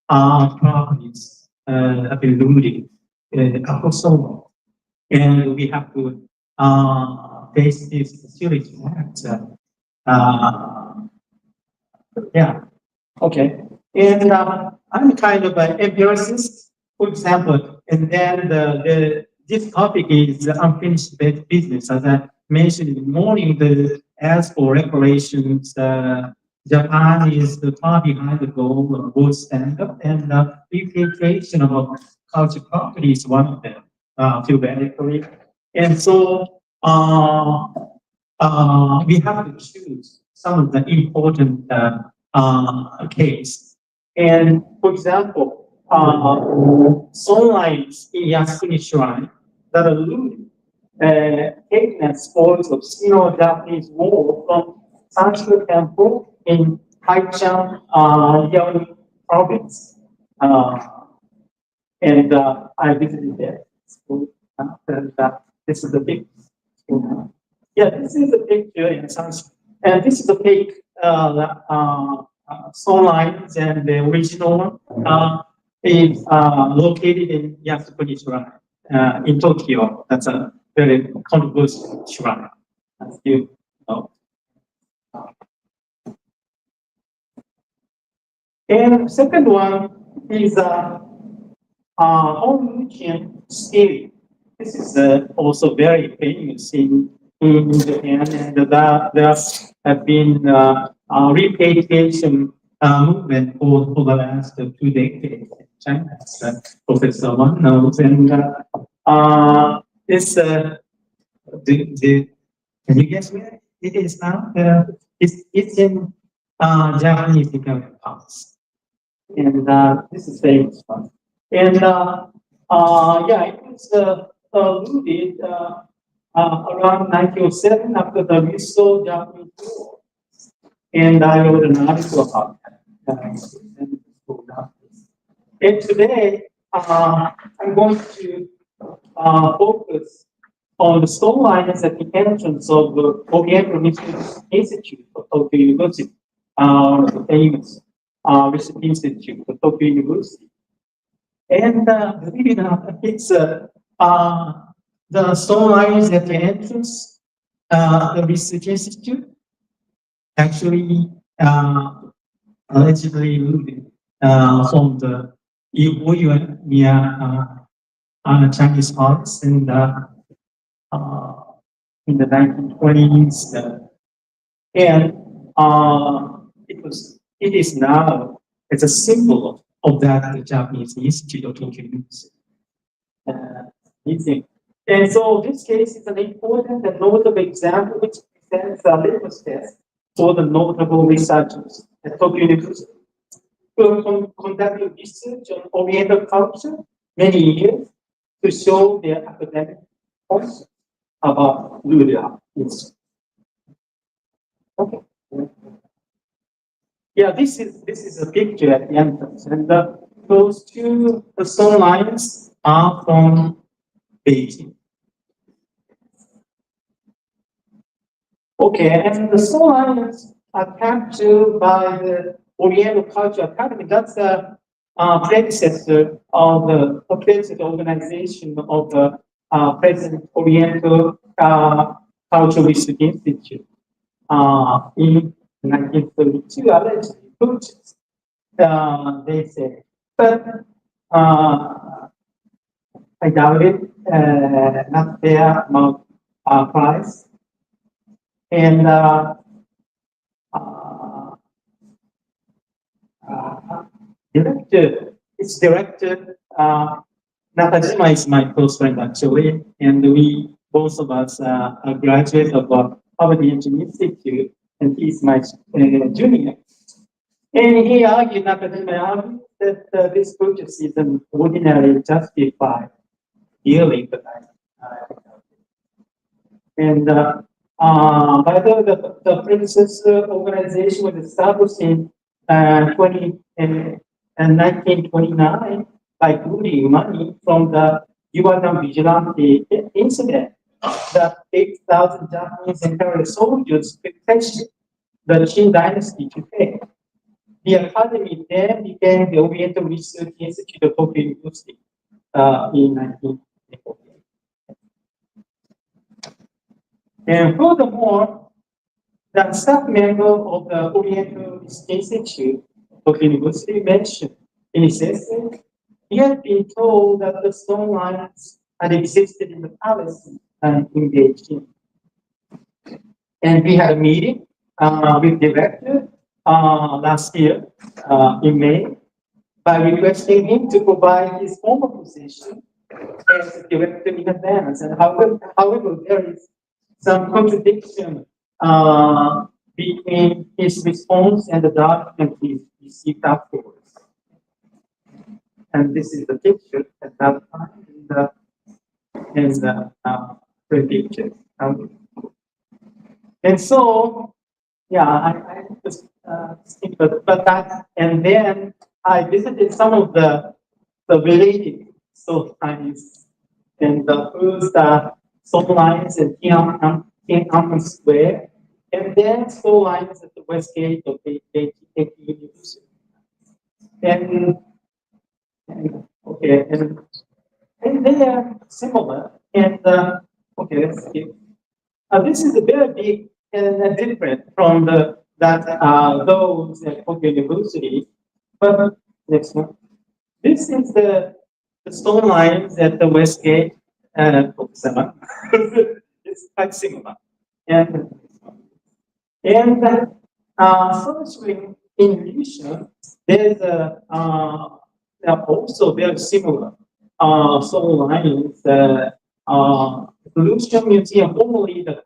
properties have been looted across the world. And we have to face this serious fact. Yeah, okay. And I'm kind of an empiricist, for example, and then this topic is unfinished business. As I mentioned in the morning, as for reparations, Japan is the far behind the goal of gold standard, and repatriation of cultural property is one of them, theoretically. And so we have to choose some of the important case. And for example, stone lines in Yasukuni Shrine that are looted, taken as spoils of Sino-Japanese war from Sanshiro Temple in Haichang, Liaoning province. And I visited there. And this is the big, yeah, this is the picture in Sanshiro. And this is the fake stone lines, and the original one is located in Yasukuni Shrine in Tokyo. That's a very controversial shrine, as you know. And second one is Honmuchian stele. This is also very famous in Japan, and there have been repatriation movement for the last 2 decades in China, as Professor Wang knows. And it's can you guess where it is now? It's in Japanese Imperial Palace. and this is famous one. And yeah, it was looted around 1907 after the Russo-Japanese War. And I wrote an article about that. And today, I'm going to focus on the stone lines at the entrance of the Oriental Research Institute of Tokyo University, the famous Research Institute of Tokyo University. And believe it or not, it's the stone lines at the entrance, the Research Institute, actually allegedly looted from the Oiyuan near Chinese arts in the 1920s, and it is now it's a symbol of that the Japanese Institute of Tokyo University. And so this case is an important and notable example which presents a litmus test for the notable researchers at Tokyo University who have conducted research on Oriental culture many years to show their academic points about Luria. Okay. Yeah, this is a picture at the entrance, and those two stone lines are from Beijing. Okay, and the stone lines are captured by the Oriental Culture Academy. That's the predecessor of the predecessor organization of the present Oriental Cultural Research Institute in 1932, allegedly purchased, they say. But I doubt it, not fair amount price. And its director, Nakajima is my close friend actually, and we both of us are graduates of Harvard Engineering Institute, and he's my junior. And he argued, Nakajima argued, that this purchase is an ordinarily justified dealing, but and by the predecessor organization was established in 1929 by looting money from the Yuatan Vigilante incident that 8,000 Japanese Imperial soldiers petitioned the Qing dynasty to pay. The academy then became the Oriental Research Institute of Tokyo University in 1948. And furthermore, the staff member of the Oriental Institute of University mentioned in his essay, he had been told that the stone lines had existed in the palace in Beijing. And we had a meeting with the director last year in May by requesting him to provide his former position as director in advance. And however, there is some contradiction between his response and the document he received afterwards. And this is the picture at that time in the picture. And so, yeah, I just think but that, and then I visited some of the related stone lines, and the first stone lines at Tiananmen Square, and then stone lines at the west gate of the Beijing University. And okay, and they are similar. And okay, let's see. This is a very big and different from those at Tokyo University. But next one. This is the stone lines at the west gate and it's quite similar. And firstly, in addition, there's also very similar stone lines. Pollution Museum, formerly the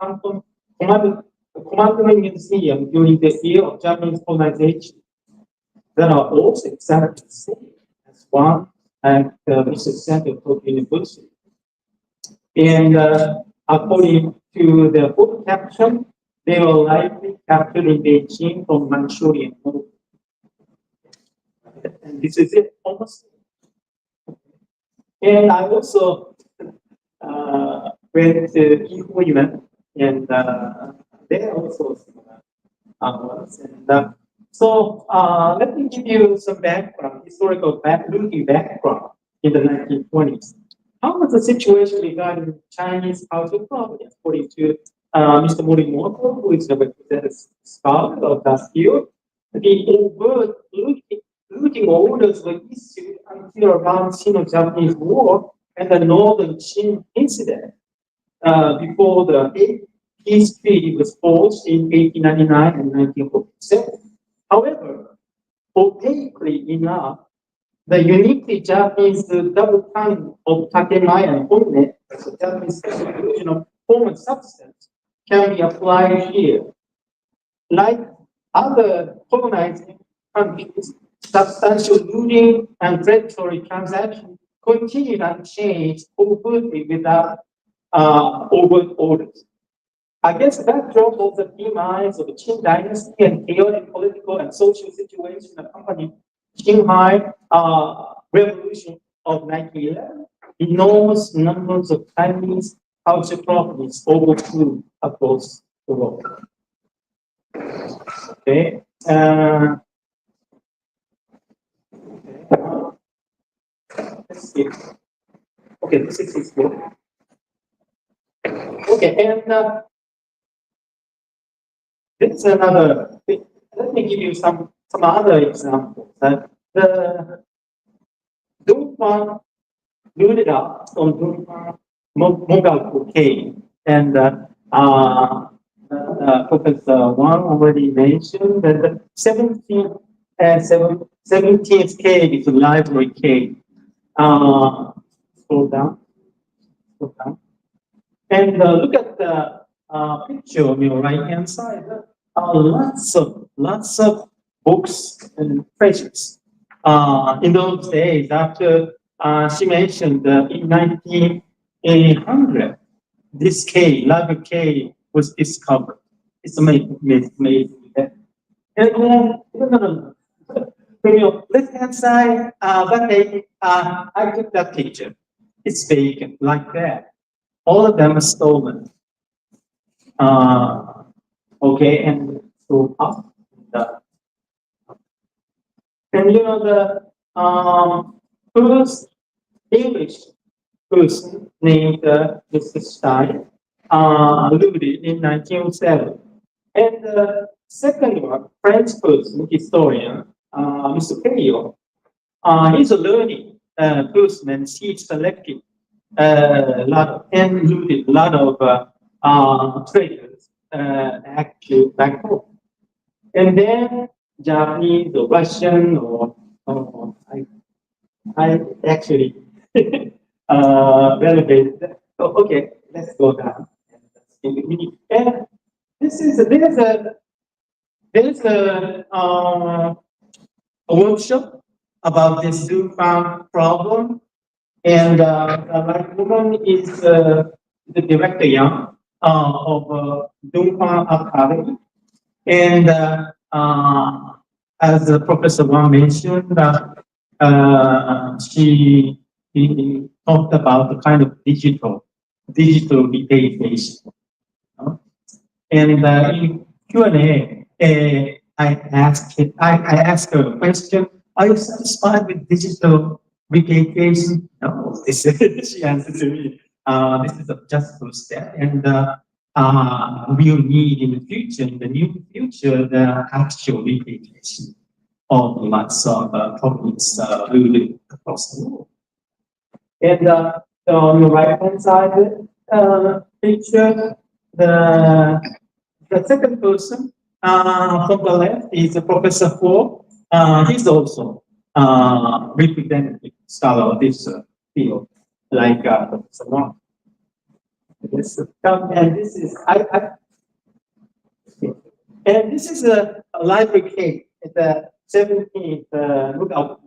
Commandment Museum during the era of Japanese colonization. that are also exactly the same as one at the Research Center of Tokyo University. And according to the book caption, they were likely captured in Beijing from Manchurian mode. And this is it, almost. And I also went to Iho event, and they also similar ones. And so let me give you some background, historical looking background in the 1920s. How was the situation regarding Chinese cultural property? According to Mr. Morimoto, who is a representative scholar of that field, the overt looting orders were issued until around Sino-Japanese War and the Northern Qing incident. Before the peace treaty was forged in 1899 and 1947. However, opaquely enough, the uniquely Japanese double tongue of Takemaya and Honne, the Japanese special version of form and substance, can be applied here. Like other colonizing countries, substantial looting and predatory transactions continued unchanged overtly without overt orders. Against the backdrop of the demise of the Qing dynasty and chaotic political and social situation accompanying Qinghai Revolution of 1911, enormous numbers of Chinese cultural properties overflew across the world. Okay. Let's see. Okay, this is good. Okay, and this is another thing. Let me give you some other examples. The Dunhuang looted up on Dunhuang Mogal Cave, and Professor Wang already mentioned that the 17th cave is a library cave. Scroll down. And look at the picture on your right hand side. Lots of books and treasures. In those days, after she mentioned in 1900, this cave, library cave, was discovered. It's amazing. And from your left hand side, I took that picture. It's vacant, like that. All of them are stolen. Okay, and so up. And you know the first English person named Mr. Stein looted in 1907. And the second one, French person, historian, Mr. Peyo, he's a learning person, and he selected a lot and looted a lot of treasures actually back home. And then Japanese or Russian or I actually relegated that. Oh, okay, let's go down. And there's a workshop about this Dunhuang problem, and my woman is the director Yang of Dunhuang Academy, and as Professor Wang mentioned, she talked about the kind of digital rehabilitation. And in Q&A, I asked her a question: are you satisfied with digital rehabilitation? No, she answered to me. This is just a first step, and we'll need in the near future, the actual rehabilitation of lots of problems looted across the world. And on the right hand side picture, the second person from the left is Professor Ho. He's also representative scholar of this field, like Professor Wang. And this is and this is a library cave. 17th lookout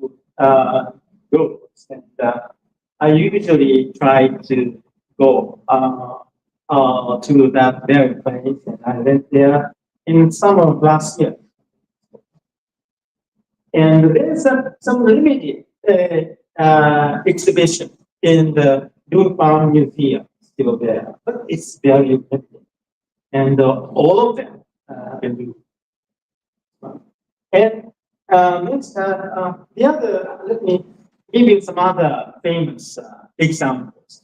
groups, and I usually try to go to that very place, and I went there in summer of last year. And there's some limited exhibition in the Dunhuang Museum still there, but it's very limited. And all of them can do. And next, the other, let me give you some other famous examples.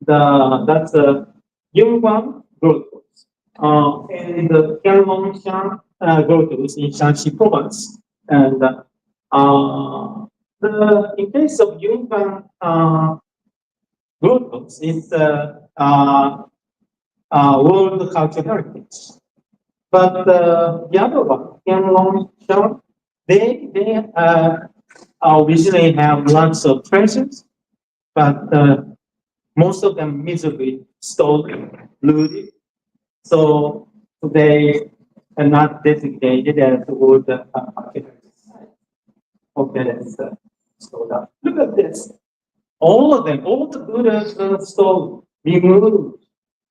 That's the Yunguang grottos and the Tianlongshan grottos in Shanxi province. And in case of Yunguang grottos, it's World Cultural Heritage. But the other one, Tianlongshan, they originally have lots of treasures, but most of them miserably stolen, looted. So they are not designated as the World Cultural Heritage Site. Okay, let's slow down. Look at this. All of them, all the Buddhas were stolen, removed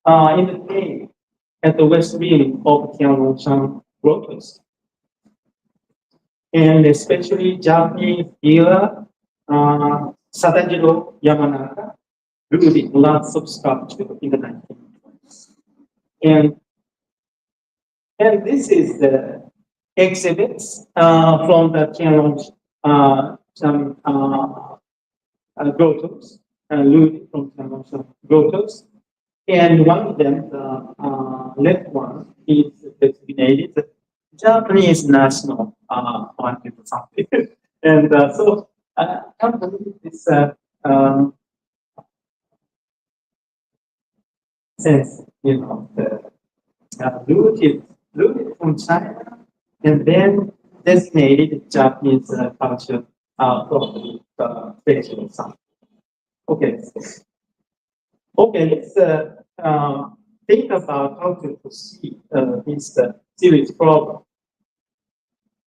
in the cave at the west rim of Tianlongshan grottos. And especially Japanese era, Sadajiro Yamanaka looted lots of sculpture in the 1920s. And this is the exhibits from the Tianlongshan grottos, looted from Tianlongshan grottos. And one of them, the left one, is designated the Japanese national monument or something. And so I can't believe this sense, you know, the looted from China and then designated Japanese culture property station or something. Okay. Okay, let's think about how to proceed this series problem.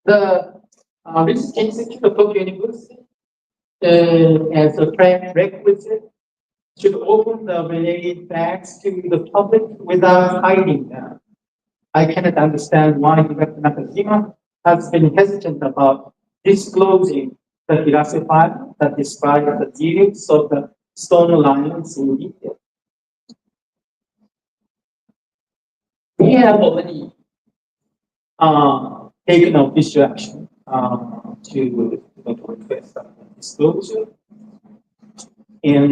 The Research Institute of Tokyo University, as a prerequisite, should open the related facts to the public without hiding them. I cannot understand why Dr. Nakajima has been hesitant about disclosing the Hirase file that describes the dealings of the Stone Alliance in detail. We have already taken official action to request disclosure, and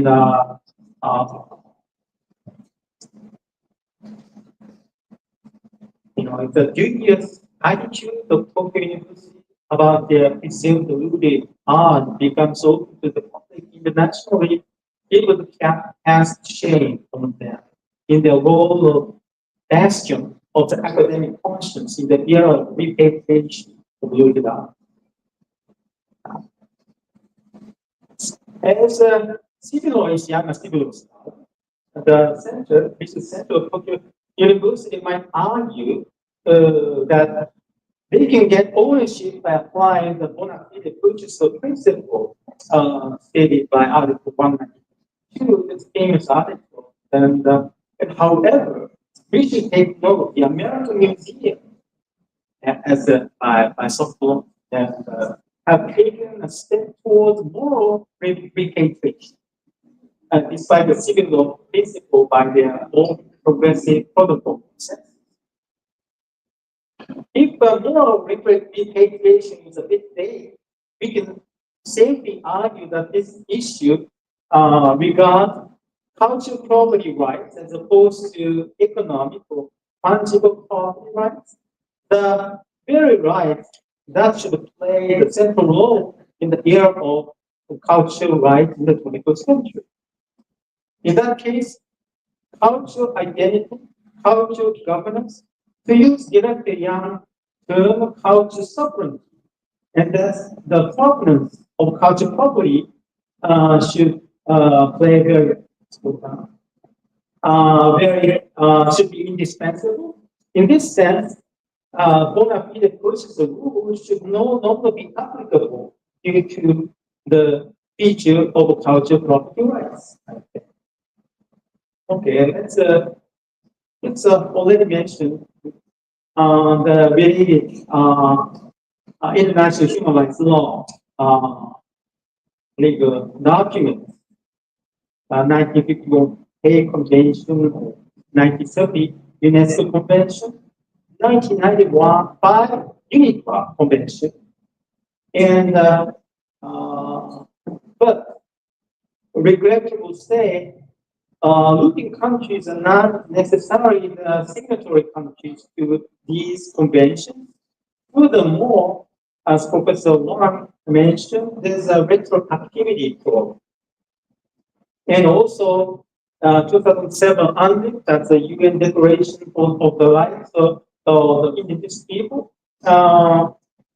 you know, the dubious attitude of Tokyo University about their presumed looted art becomes open to the public internationally. It would cast shame on them in their role of bastion of the academic conscience in the era of repatriation of looted art. As Civilo Ishiyama Civilos, the center, Research Center of Tokyo University might argue that they can get ownership by applying the bona fide purchaser principle stated by Article 192, this famous article. And however, we should take note of the American Museum as by Software and have taken a step towards moral repatriation, despite the civil law principle by their own progressive protocol. If moral repatriation is a bit vague, we can safely argue that this issue regards cultural property rights as opposed to economic or tangible property rights. The very rights that should play the central role in the era of cultural rights in the 21st century. In that case, cultural identity, cultural governance, to use Director Yang term cultural sovereignty, and thus the provenance of cultural property should play should be indispensable. In this sense, bona fide purchase rule should no longer be applicable due to the feature of cultural property rights. Okay, it's already mentioned the related international human rights law legal document, 1951 Hague Convention, 1930 UNESCO Convention, 1991 UNITRA Convention, and but regretful to say, looking countries are not necessarily the signatory countries to these conventions. Furthermore, as Professor Wang mentioned, there's a retroactivity clause. And also, 2007 UNDRIP, that's a UN Declaration of the Rights of the Indigenous People,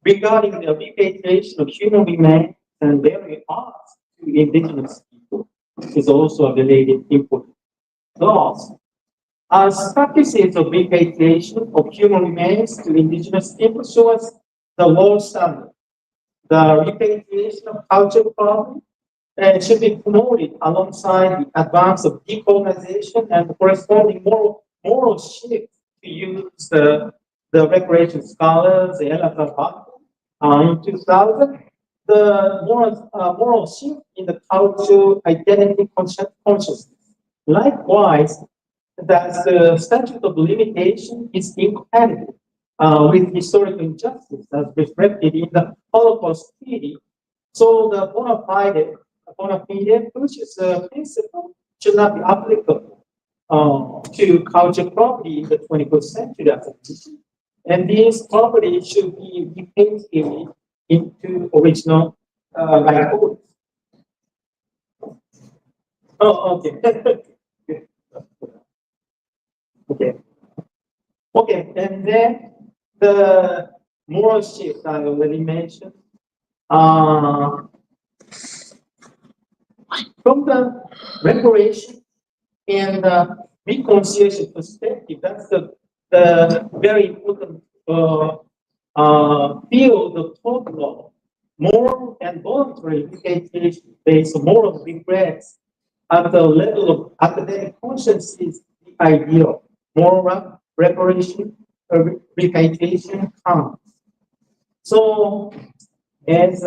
regarding the repatriation of human remains and burial arts to Indigenous people, is also a related important laws. As practices of repatriation of human remains to Indigenous people show us the world standard. The repatriation of cultural property should be promoted alongside the advance of decolonization and the corresponding moral shift to use the recreation scholars, Ella in 2000, the moral shift in the cultural identity consciousness. Likewise, that the statute of limitation is incompatible with historical injustice as reflected in the Holocaust Treaty. So the bona fide purchase principle should not be applicable to cultural property in the 21st century as a condition. And these properties should be repatriated into original right holders. Oh, okay. Okay. Okay, and then the moral shift I already mentioned. From the reparation and reconciliation perspective, that's the very important field of tort law. Moral and voluntary repatriation based on moral regrets at the level of academic conscience is the ideal. Moral reparation, repatriation counts. So, as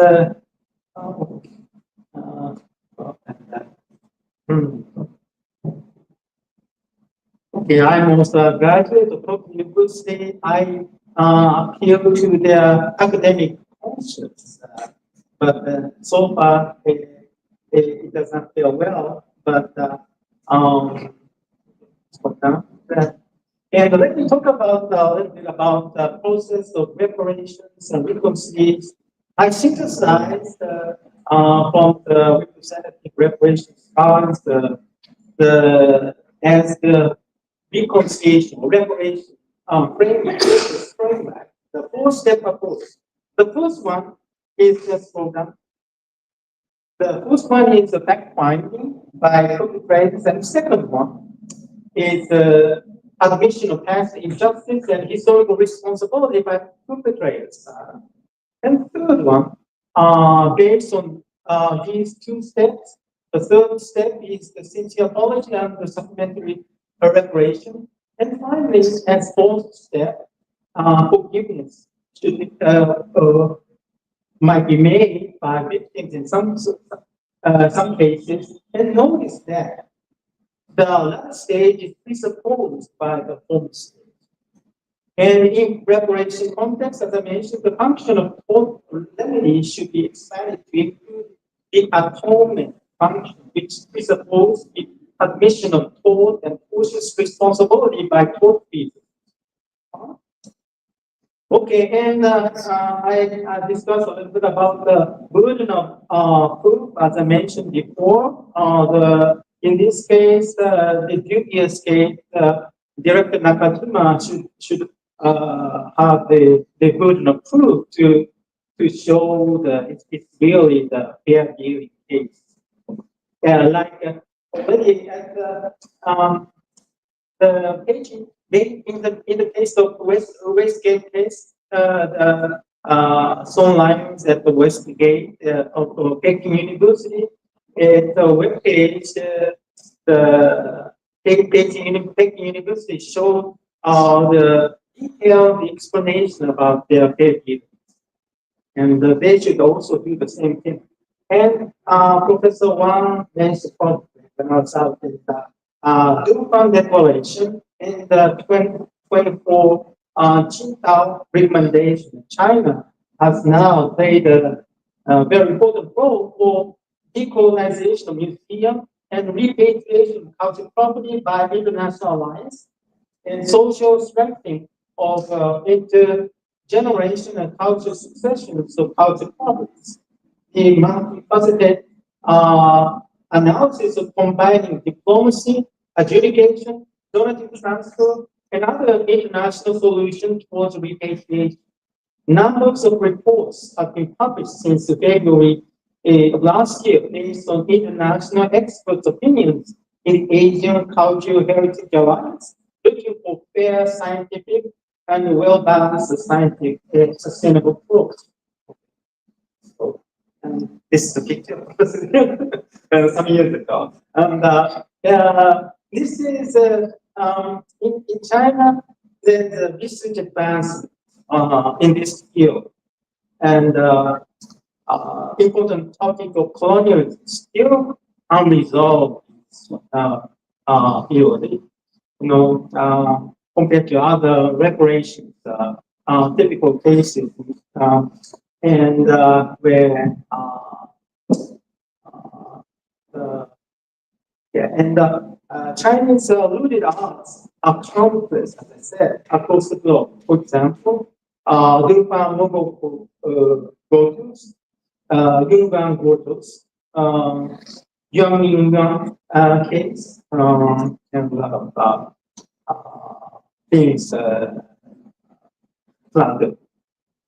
okay, I'm also a graduate of Tokyo University. I appeal to their academic conscience, but so far it does not feel well. But and let me talk about a little bit about the process of reparations and reconciliation. I synthesized from the representative reparations scholars as the reconciliation or reparation framework, the four-step approach. The first one is just program. The first one is the fact finding by perpetrators, and the second one is the admission of past injustice and historical responsibility by perpetrators. And third one, based on these two steps, the third step is the sincere apology and the supplementary reparation. And finally, as fourth step, forgiveness should be, might be made by victims in some cases. And notice that the last stage is presupposed by the former stage. And in reparation context, as I mentioned, the function of tort remedy should be expanded to include the atonement function, which presupposes the admission of tort and pushes responsibility by tort fees. Okay, and I discussed a little bit about the burden of proof, as I mentioned before. In this case, the dubious case, Director Nakajima should have the burden of proof to show that it's really the fair dealing case. Like already at the page in the case of Westgate case, the Song lines at the Westgate of Peking University, at the webpage, the Peking University showed the detailed explanation about their behavior. And they should also do the same thing. And Professor Wang mentioned about the Durban Declaration in the 2024 Qingdao recommendation. China has now played a very important role for decolonization of museum and repatriation of cultural property by international alliance and social strengthening of intergenerational cultural succession of cultural properties. The multifaceted analysis of combining diplomacy, adjudication, donative transfer, and other international solutions towards repatriation. Numbers of reports have been published since February of last year based on international experts' opinions in Asian Cultural Heritage Alliance, looking for fair, scientific, and well-balanced scientific sustainable approach. So, and this is a picture some years ago. And this is in China. There's a research advance in this field, and important topic of colonialism still unresolved field. You know, compared to other reparations, typical cases, and where Chinese looted arts are countless, as I said, across the globe. For example, Durban Mongol grottos, Yungan grottos, Yungan caves, and a lot of things plundered.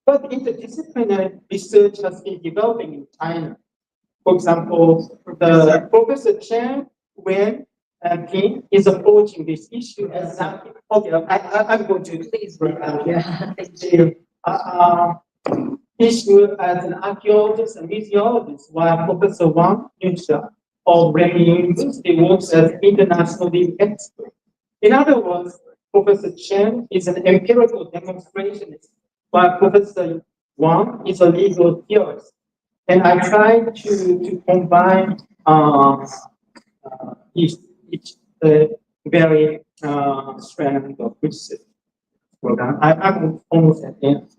But interdisciplinary research has been developing in China. For example, the Professor Chen Wen Ping is approaching this issue as I'm going to please issue as an archaeologist and museologist, while Professor Wang Yunsha of Renmin University works as international lead expert. In other words, Professor Chen is an empirical demonstrationist, while Professor Wang is a legal theorist. And I tried to combine each very strand of research program. I'm almost at the end.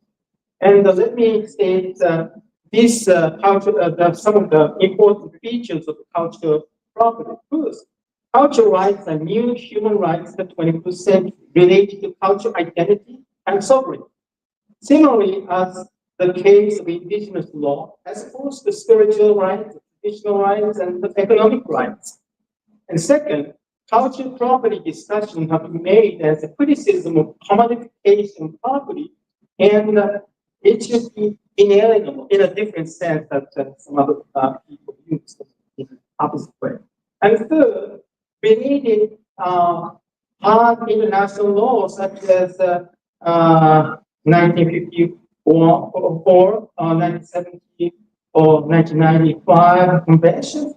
And let me state this culture, some of the important features of cultural property. First, cultural rights are new human rights in the 21st century related to cultural identity and sovereignty. Similarly, as the case of indigenous law, as opposed to spiritual rights, traditional rights, and economic rights. And second, cultural property discussions have been made as a criticism of commodification of property, and it should be inalienable in a different sense that some other people use in the opposite way. And third, related hard international laws such as 1954 or 1970 or 1995 conventions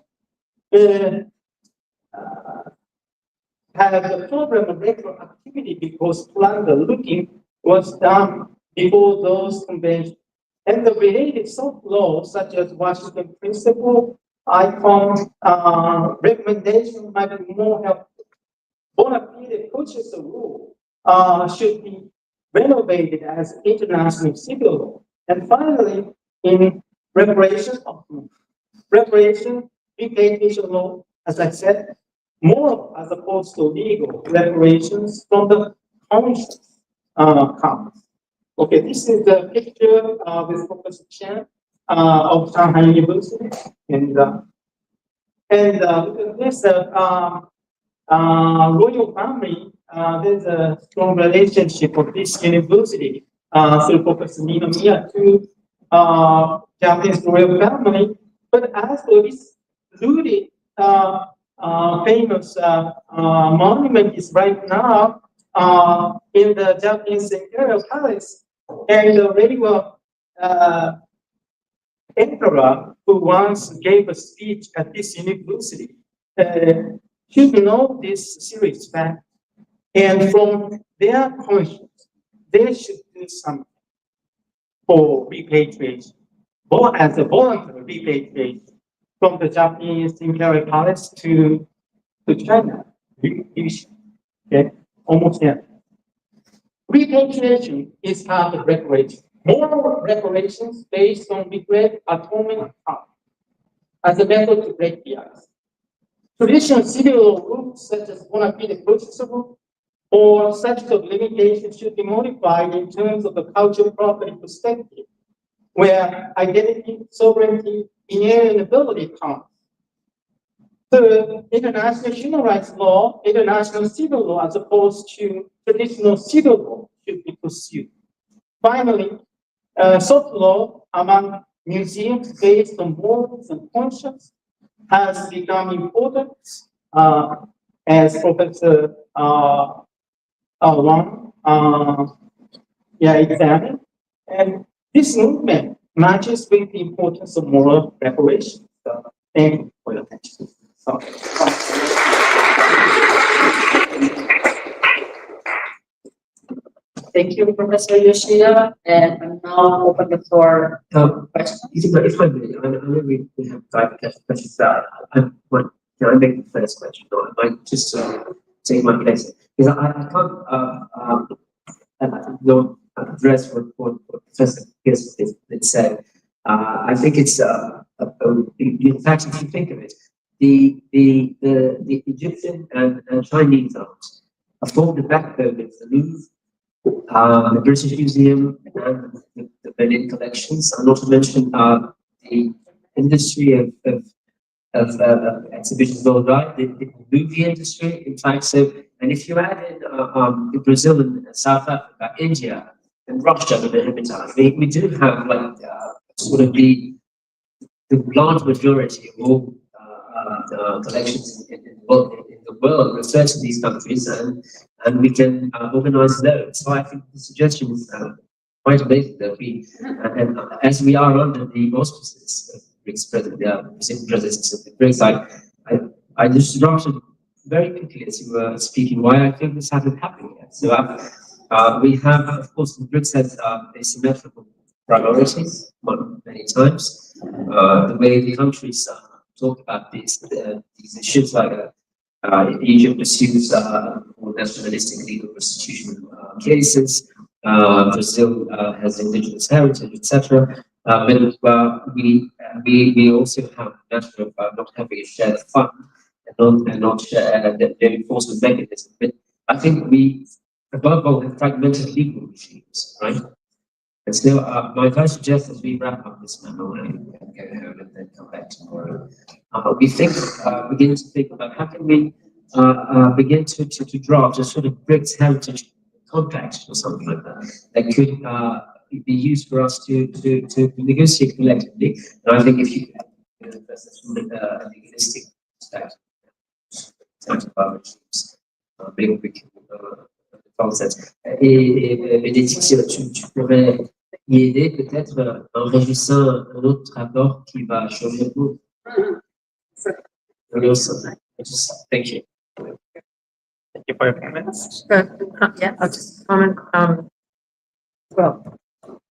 have the problem of retroactivity because plunder looting was done before those conventions. And the related soft laws such as Washington Principle, ICON recommendation might be more helpful. Bona fide purchaser rule should be renovated as international civil law. And finally, in reparation, repatriation law, as I said, moral as opposed to legal reparations from the conscience comes. Okay, this is the picture with Professor Chen of Shanghai University, and this royal family. There's a strong relationship of this university through Professor Ninomiya to Japanese royal family. But as for this looted famous monument is right now in the Japanese Imperial Palace, and the medieval emperor who once gave a speech at this university should know this serious fact, and from their conscience, they should do something for repatriation, or as a voluntary repatriation from the Japanese Imperial Palace to China. Okay, almost there. Repatriation is part of reparation. Moral reparations based on regret atonement as a method to break the ice. Traditional civil law rules such as bona fide purchasable or statute of limitations should be modified in terms of the cultural property perspective, where identity, sovereignty, inalienability counts. Third, international human rights law, international civil law, as opposed to traditional civil law, should be pursued. Finally, soft law among museums based on morals and conscience has become important, as Professor Wang examined. And this movement matches with the importance of moral reparations. So, thank you for your attention. Thank you, Professor Yoshida, and I'm now open the floor to questions. If I may, I know we have time to questions. Can I make the first question, or I might just take my place? Because I can't address what Professor Pierce said. I think it's in fact, if you think of it, the Egyptian and Chinese art form the backbone of the Louvre, the British Museum, and the Berlin collections, and not to mention the industry of exhibitions worldwide, the movie industry, in fact. So, and if you add in Brazil and South Africa, India, and Russia with the Hermitage, we do have like sort of the large majority of all collections in the world refer to these countries, and we can organize those. So I think the suggestion is quite amazing that we, and as we are under the auspices of BRICS presence of the BRICS, I just interrupted very quickly as you were speaking why I think this hasn't happened yet. So we have, of course, the BRICS has asymmetrical priorities many times. The way the countries talk about these issues, like Egypt pursues more nationalistic legal restitution cases. Brazil has indigenous heritage, etc. But we also have the matter of not having a shared fund and not share the enforcement mechanism. But I think we, above all, have fragmented legal regimes, right? And so my advice suggests as we wrap up this memo and go home and then come back tomorrow, begin to think about how can we begin to draft a sort of BRICS heritage compact or something like that could be used for us to negotiate collectively. And I think if you can a legalistic perspective, maybe we can et Laetitia, tu pourrais y aider peut-être en réunissant un autre rapport qui va changer le monde. Thank you. Thank you for your comments. Yeah, I'll just comment. Well,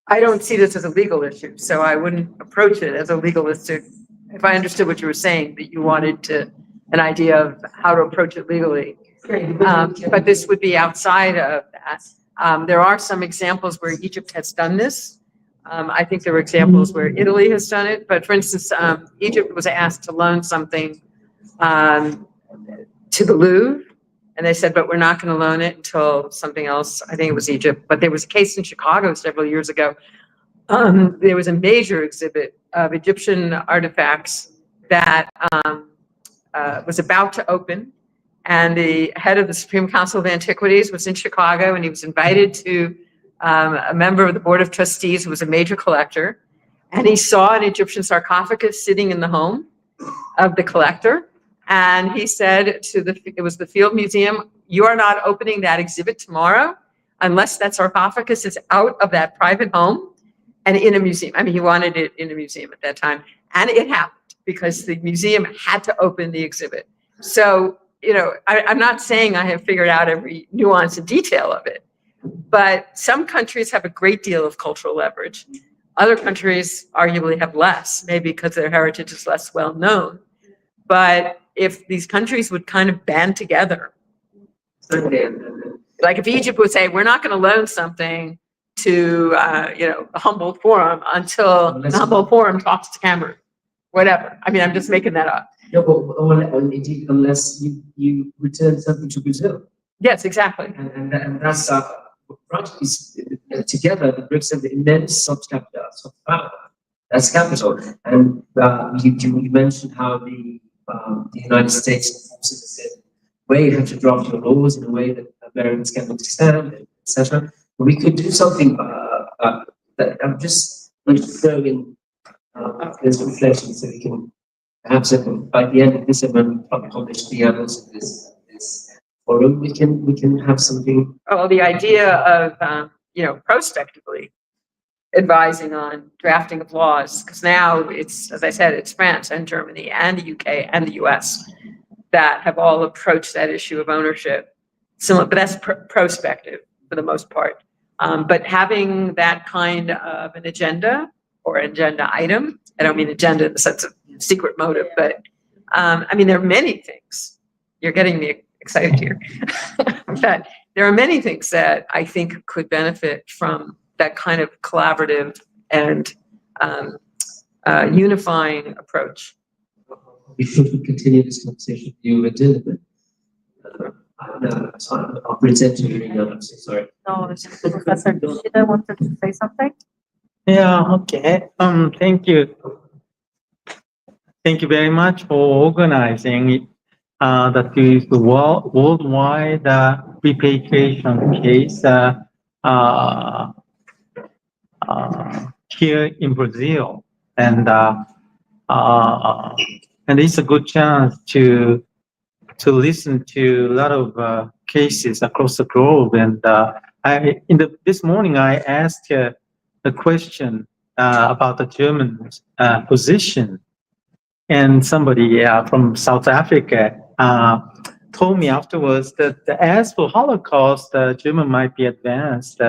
I don't see this as a legal issue, so I wouldn't approach it as a legalistic. If I understood what you were saying, that you wanted an idea of how to approach it legally. But this would be outside of that. There are some examples where Egypt has done this. I think there were examples where Italy has done it. But for instance, Egypt was asked to loan something to the Louvre. And they said, but we're not going to loan it until something else. I think it was Egypt. But there was a case in Chicago several years ago. There was a major exhibit of Egyptian artifacts that was about to open. And the head of the Supreme Council of Antiquities was in Chicago, and he was invited to a member of the Board of Trustees who was a major collector. And he saw an Egyptian sarcophagus sitting in the home of the collector. And he said it was the Field Museum, you are not opening that exhibit tomorrow unless that sarcophagus is out of that private home and in a museum. I mean, he wanted it in a museum at that time. And it happened because the museum had to open the exhibit. So, I'm not saying I have figured out every nuance and detail of it, but some countries have a great deal of cultural leverage. Other countries arguably have less, maybe because their heritage is less well known. But if these countries would kind of band together, Certainly, like if Egypt would say, we're not going to loan something to, the Humboldt Forum until the Humboldt Forum talks to Cameroon, whatever. I mean, I'm just making that up. no, but indeed, unless you return something to Brazil. Yes, exactly. And that's practically together, the BRICS have the immense soft power. That's capital. And you mentioned how the United States enforces the same way. You have to draft your laws in a way that Americans can understand, etc. But we could do something that I'm just going to throw in this reflection so we can perhaps by the end of this, when we publish the annals of this forum, we can have something. Well, the idea of, prospectively advising on drafting of laws, because now it's, as I said, it's France and Germany and the UK and the US that have all approached that issue of ownership. Similar, but that's prospective for the most part. But having that kind of an agenda or agenda item, I don't mean agenda in the sense of secret motive, but I mean, there are many things. You're getting me excited here. But there are many things that I think could benefit from that kind of collaborative and unifying approach. Before we continue this conversation, you were dinner. No, sorry, I'll present you. I'm so sorry. No, Professor Nishida wanted to say something. Yeah, okay. Thank you. Thank you very much for organizing it. That is the worldwide repatriation case here in Brazil, and it's a good chance to listen to a lot of cases across the globe. And this morning I asked a question about the German position, and somebody from South Africa told me afterwards that as for Holocaust, German might be advanced,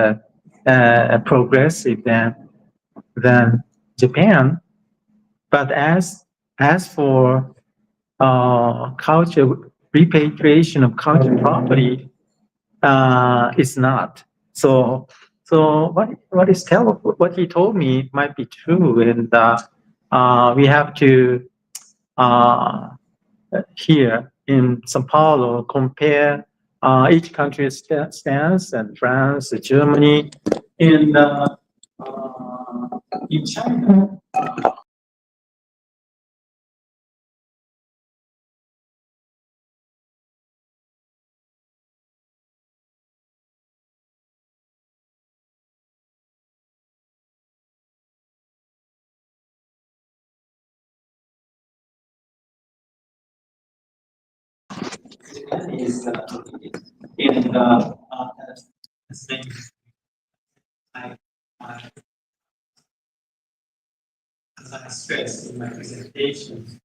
progressive than Japan, but as for culture, repatriation of cultural property, it's not. So what he told me might be true, and we have to here in Sao Paulo compare each country's stance, and France, Germany, in China. Is in the same as I stressed in my presentation,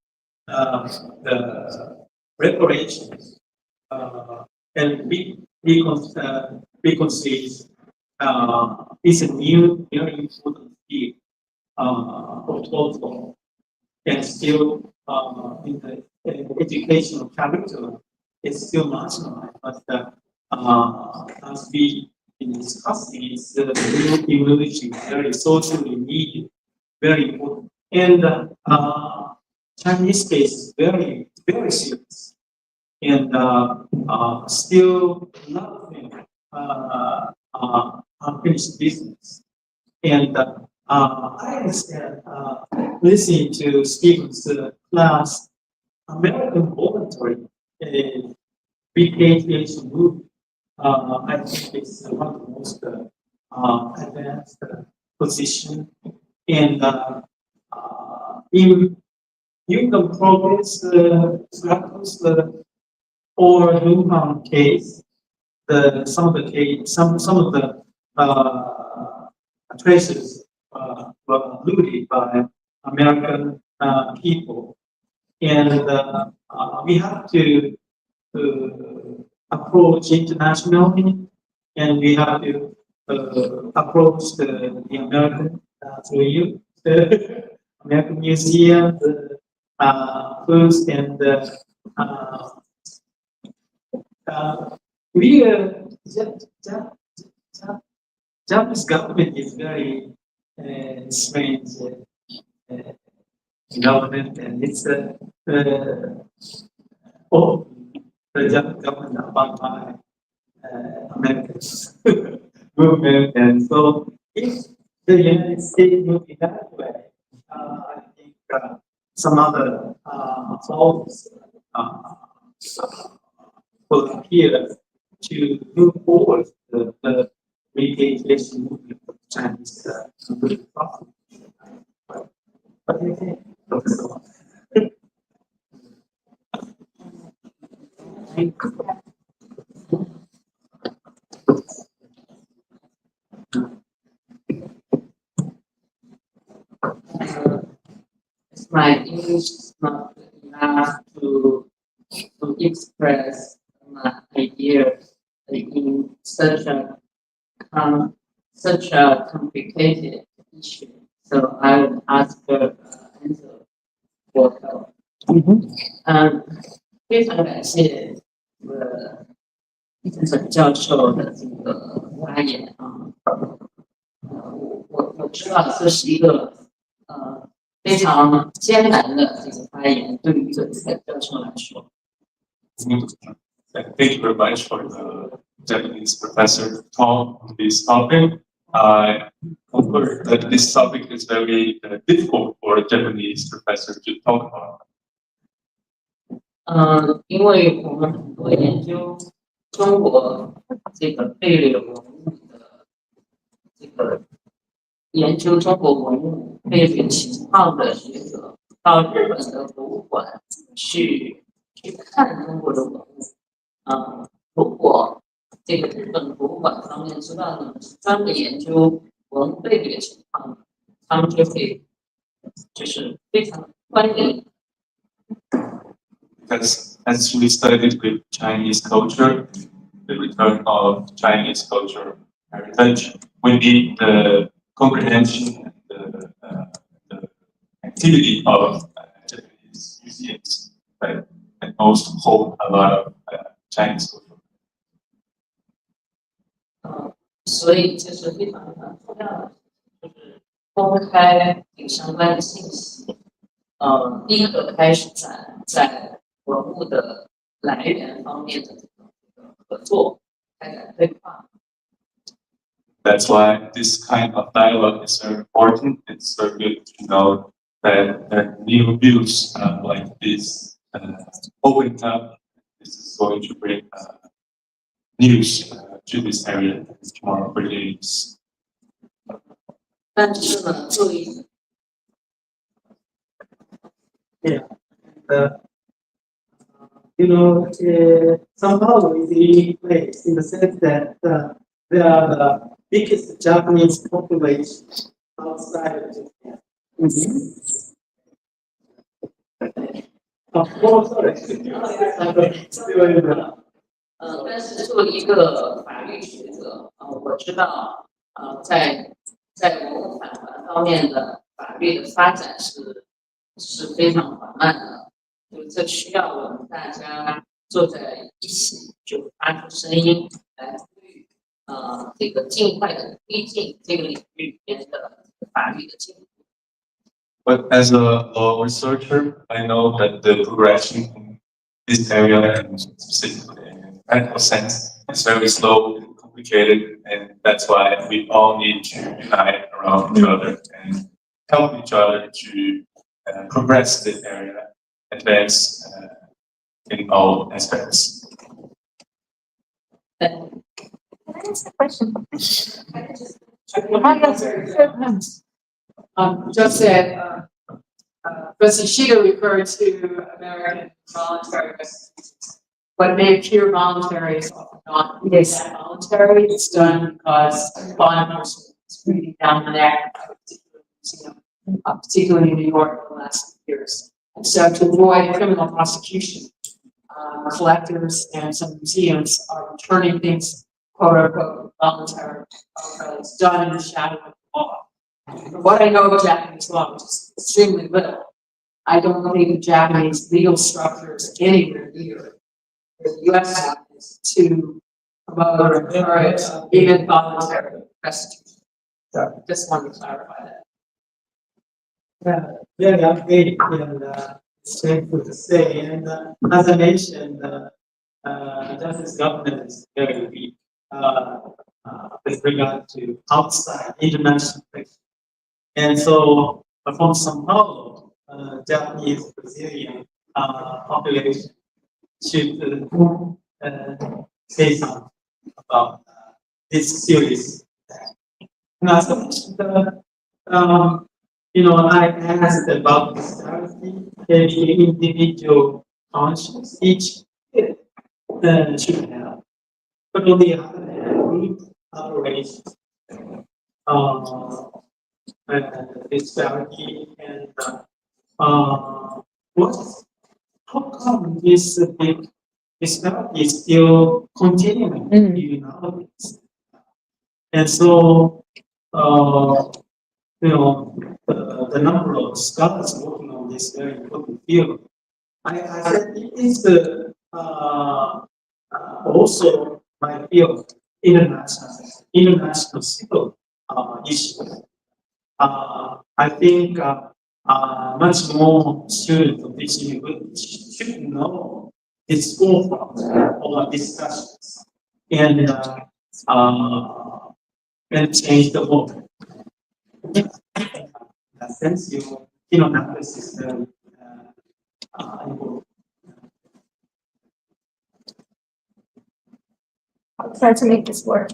the reparations and reconciliation is a new, very important field of total, and still in the educational curriculum, it's still marginalized. But as we been discussing, it's emerging, very socially needed, very important. And Chinese case is very, very serious. And still nothing unfinished business. And I understand, listening to Stephen's class, American voluntary repatriation movement, I think it's one of the most advanced position. And in you can progress circles or Luhang case, some of the case, some of the traces were looted by American people, and we have to approach internationally, and we have to approach the American through you, the American Museum, first, and we Japanese government is very strange government, and it's oh, the Japanese government about my American movement, and so if the United States move in that way, I think some other faults will appear to move forward the repatriation movement of Chinese property. What do you think, Professor? My English is not good enough to express my ideas in such a complicated issue. So I would ask Ansel for help. 非常感谢沈教授的这个发言啊。我知道这是一个非常艰难的这个发言，对于这个教授来说。Thank you very much for the Japanese professor talk on this topic. I concur that this topic is very difficult for a Japanese professor to talk about. 因为我们很多研究中国这个贝类文物的这个研究中国文物贝类情况的学者，到日本的博物馆去看中国的文物。如果这个日本博物馆方面知道你们是专门研究文物贝类的情况，他们就会就是非常欢迎。Because as we studied with Chinese culture, the return of Chinese culture heritage, we need the comprehension and the activity of Japanese museums, right? And also hold a lot of Chinese culture. 所以这是非常重要的，就是公开这个相关的信息。立刻开始在文物的来源方面的这个合作，开展对话。That's why this kind of dialogue is very important. It's very good to know that new views like this open up. This is going to bring news to this area more opportunities. 但是呢，作为 Sao Paulo is a unique place in the sense that they are the biggest Japanese population outside of Japan. Of course, sorry. 但是作为一个法律学者，我知道，在文物返还方面的法律的发展是非常缓慢的，就这需要我们大家坐在一起，就发出声音来呼吁，这个尽快的推进这个领域里面的法律的进步。But as a law researcher, I know that the progression in this area, and specifically in practical sense, is very slow and complicated, and that's why we all need to unite around each other and help each other to progress this area, advance in all aspects. Can I ask a question? Just said, Trustee Shiga referred to American voluntary restitution. What may appear voluntary is often not Yes. that voluntary. It's done because law enforcement is breathing down the neck of a particular museum, particularly in New York in the last few years. And so to avoid criminal prosecution, collectors and some museums are returning things, quote unquote, voluntary. It's done in the shadow of the law. From what I know of Japanese law, which is extremely little, I don't believe the Japanese legal structure is anywhere near where the US law is to promote or encourage even voluntary restitution. So just wanted to clarify that. Very updated and it's painful to say. And as I mentioned, justice government is very weak with regard to outside international pressure. And so from São Paulo, Japanese Brazilian population should say something about this series. And as I mentioned, I asked about disparity, the individual conscience each should have. But on the other hand, group operations, disparity and how come this big disparity is still continuing even nowadays? And so, the number of scholars working on this very important field, I said it is also my field, international civil issues. I think much more students of this university should know its forefront of discussions and change the world. In that sense, analysis is very important. I'll try to make this work.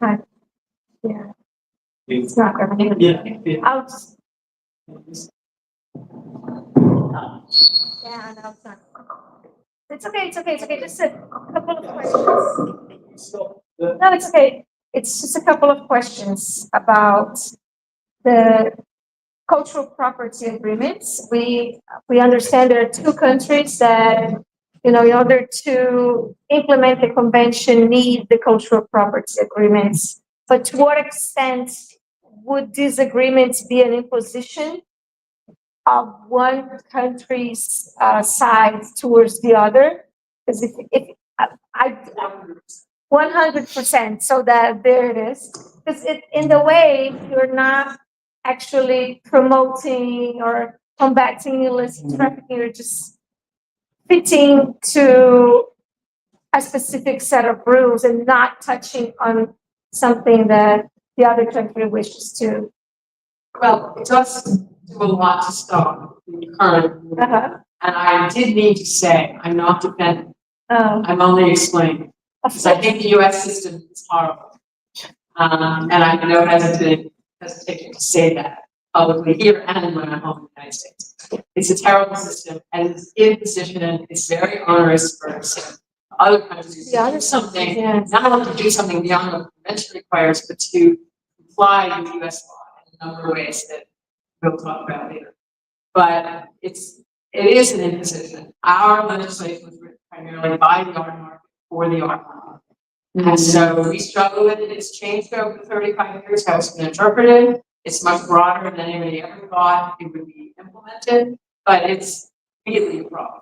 Hi. Yeah, it's not gonna be. I'll just. Yeah, no, it's not. It's okay. Just a couple of questions. No, it's okay. It's just a couple of questions about the cultural property agreements. We understand there are two countries that, in order to implement the convention, need the cultural property agreements. But to what extent would these agreements be an imposition of one country's side towards the other? Because if I 100%, so that there it is. Because in the way, you're not actually promoting or combating illicit trafficking, you're just fitting to a specific set of rules and not touching on something that the other country wishes to. Well, it does do a lot to stop the current. And I did need to say, I'm not defending, I'm only explaining. Because I think the US system is horrible. And I have no hesitation to say that publicly here and when I'm home in the United States. It's a terrible system and it's imposition, it's very onerous for other countries to do something, not only to do something beyond what the convention requires, but to comply with US law in a number of ways that we'll talk about later. But it is an imposition. Our legislation was written primarily by the art market for the art market. And so we struggle with it. It's changed over 35 years how it's been interpreted. It's much broader than anybody ever thought it would be implemented, but it's really a problem.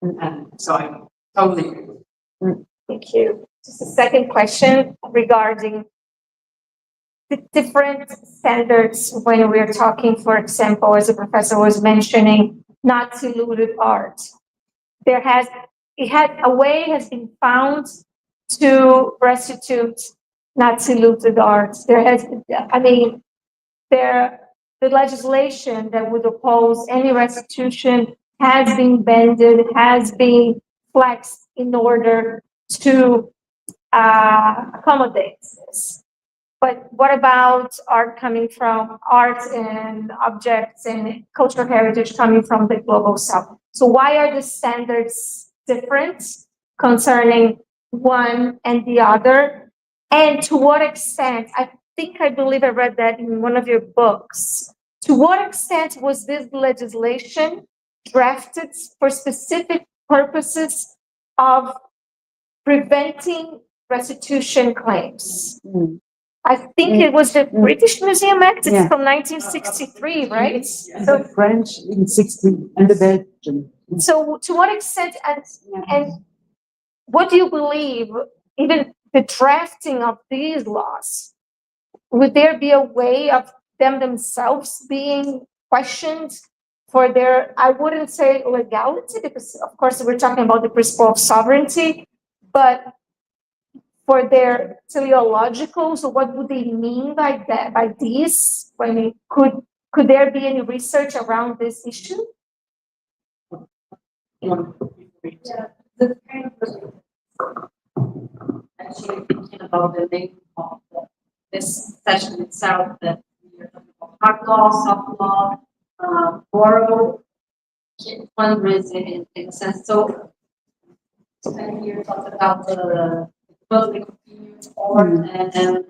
And so I totally agree with you. Thank you. Just a second question regarding the different standards when we're talking, for example, as the professor was mentioning, not diluted art. A way has been found to restitute not diluted art. The legislation that would oppose any restitution has been bended, has been flexed in order to accommodate this. but what about art coming from art and objects and cultural heritage coming from the global south? So why are the standards different concerning one and the other? And to what extent, I believe I read that in one of your books, to what extent was this legislation drafted for specific purposes of preventing restitution claims? I think it was the British Museum Act, it's Yeah. from 1963, right? The French in 60 and the Belgian. So to what extent, and what do you believe, even the drafting of these laws, would there be a way of them themselves being questioned for their, I wouldn't say legality, because of course we're talking about the principle of sovereignty, but for their teleological, so what would they mean by that, by this? When it could there be any research around this issue? Yeah, the kind of actually thinking about the name of this session itself, that we're talking about hard law, soft law, moral fundraising in a sense. So spending here talked about the public opinion court and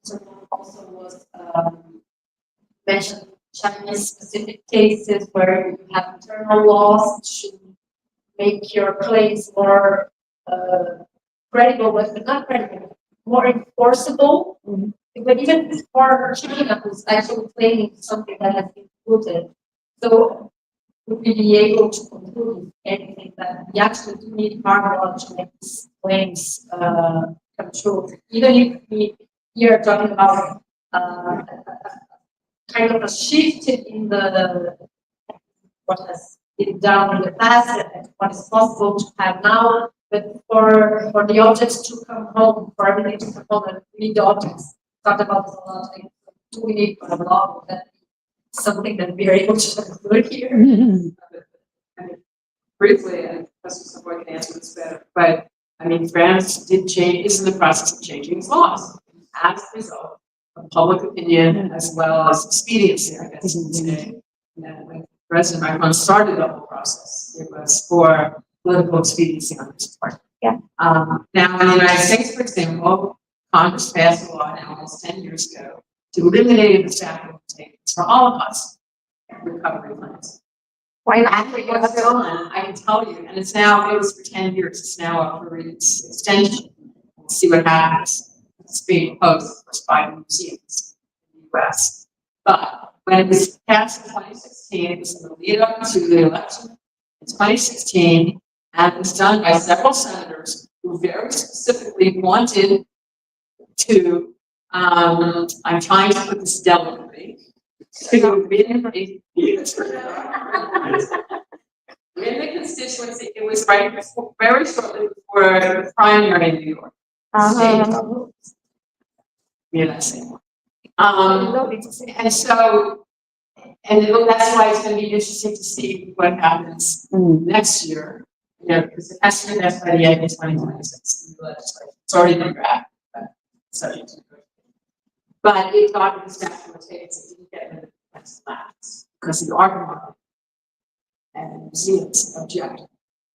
so also was mentioned Chinese specific cases where you have internal laws that should make your claims more credible, but not credible, more enforceable. But even for China, who's actually claiming something that has been polluted, so would we be able to conclude anything that we actually do need hard law to make these claims come true? Even if we here are talking about kind of a shift in the what has been done in the past and what is possible to have now, but for the objects to come home, for everything to come home, and we need the objects. Talked about this a lot. Like, do we need a law that something that we are able to conclude here? I mean, briefly, and Professor Savoy can answer this better, but I mean, France is in the process of changing its laws as a result of public opinion as well as expediency, I guess you would say. And when President Macron started the whole process, it was for political expediency on his part. Yeah. Now, in the United States, for example, Congress passed a law now almost 10 years ago to eliminate the statute of limitations for Holocaust recovery plans. Why not? After it was done, I can tell you, and it's now, it was for 10 years, it's now up for its extension. We'll see what happens. It's being proposed, of course, by the museums in the US. But when it was passed in 2016, it was in the lead up to the election in 2016, and it was done by several senators who very specifically wanted to, I'm trying to put this delicately, to really in the constituency, it was right before, very shortly before the primary in New York. Yes. And so, that's why it's going to be interesting to see what happens next year. You know, because it has to be passed by the end of 2026. It's already been drafted, but subject to negotiation. But it got in the statute of limitations, it didn't get into the next class because of the art market and museums objected.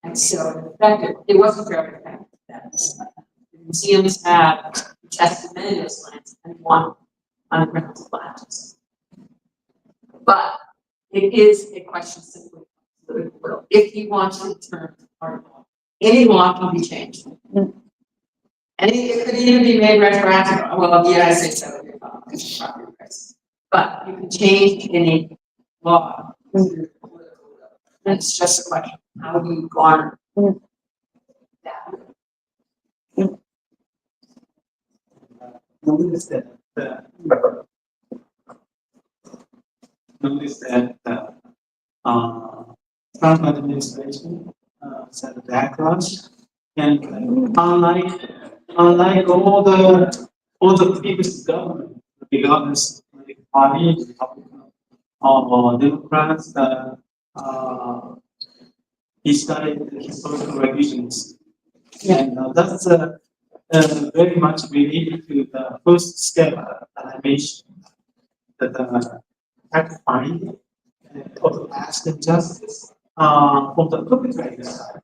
And so, in effect, it wasn't very effective. The museums have tested many of those plans and won on criminal flashes. But it is a question simply of political will. If you want to return to art law, any law can be changed. And it could even be made retroactive. Well, the United States that would be a problem because of property rights. But you can change any law through political will. And it's just a question, how do you garner that? Notice that Trump administration set a backlash, and unlike all the previous government, regardless of the party, Republican or Democrats, he started the historical revisions, and that's very much related to the first step that I mentioned, that fact finding of the past injustice from the perpetrator side.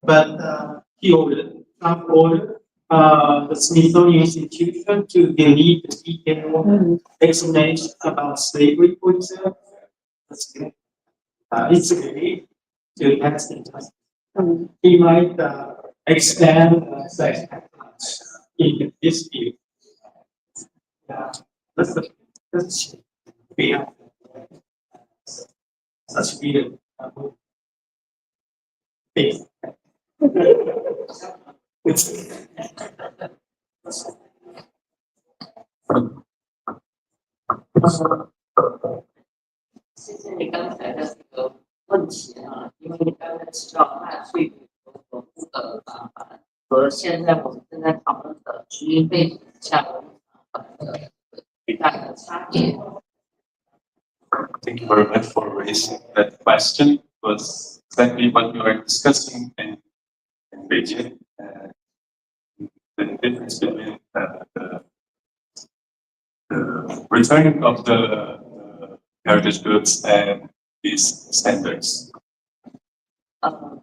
But he ordered, Trump ordered the Smithsonian Institution to delete the detailed explanation about slavery, for example. That's good. It's okay to past injustice. He might expand sex in this view. Yeah, that's yeah. Such weird thing.谢谢你刚才的这个问题啊，因为你刚才提到纳粹所付的罚款和现在我们正在讨论的殖民背景下的罚款的巨大的差别。Thank you very much for raising that question. It was exactly what we were discussing in Beijing. The difference between the returning of the heritage goods and these standards. I'm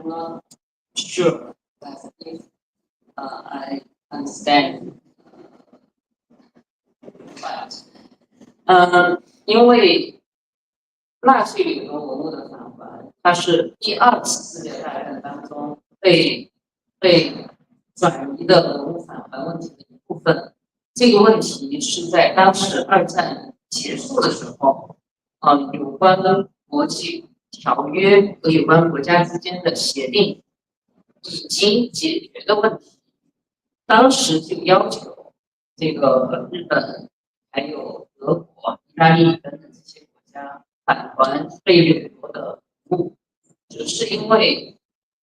not sure that if I understand.因为纳粹有个文物的返还，它是第二次世界大战当中被转移的文物返还问题的一部分。这个问题是在当时二战结束的时候，有关国际条约和有关国家之间的协定已经解决的问题。当时就要求这个日本、还有德国、意大利等等这些国家返还被掠夺的文物，只是因为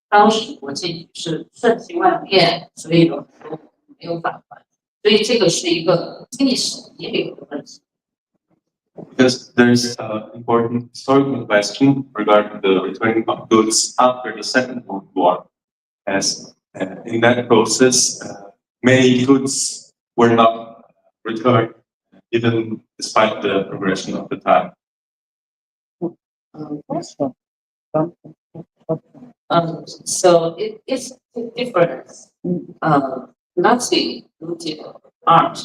当时国际局势瞬息万变，所以有很多没有返还。所以这个是一个历史遗留的问题。Because there's an important historical question regarding the returning of goods after the Second World War. As in that process, many goods were not returned, even despite the progression of the time. So it's a difference. Nazi looted art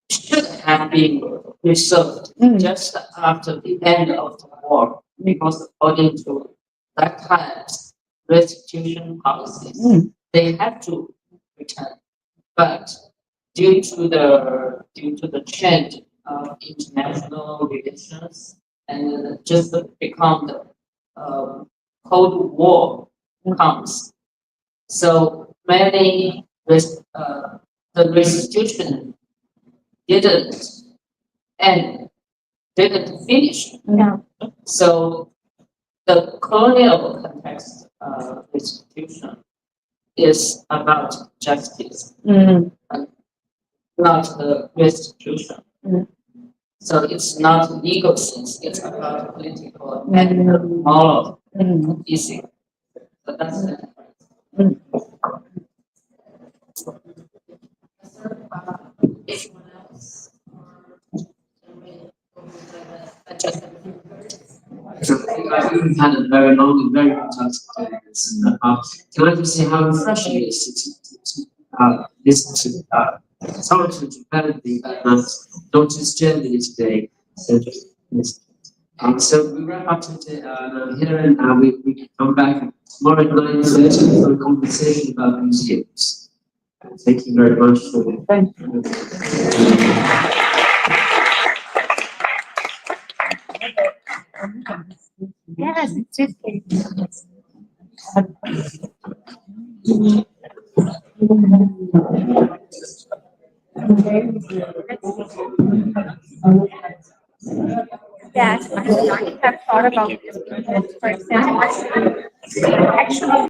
should have been preserved just after the end of the war, because according to that time's restitution policies, they have to return. But due to the change of international relations and just become the Cold War comes, so many the restitution didn't finish. Yeah. So the colonial context restitution is about justice, not the restitution. So it's not legal sense, it's about political and moral issue. So that's the difference. Anyone else? We've had a very long and very fantastic day. Can I just say how refreshing it is to listen to someone to developing not just generally today, so just listen. So we wrap up today here, and we come back tomorrow at 9:30 for a conversation about museums. Thank you very much for it. Thank you. Yes, it's just. Yes, I have thought about this because, for example, actually.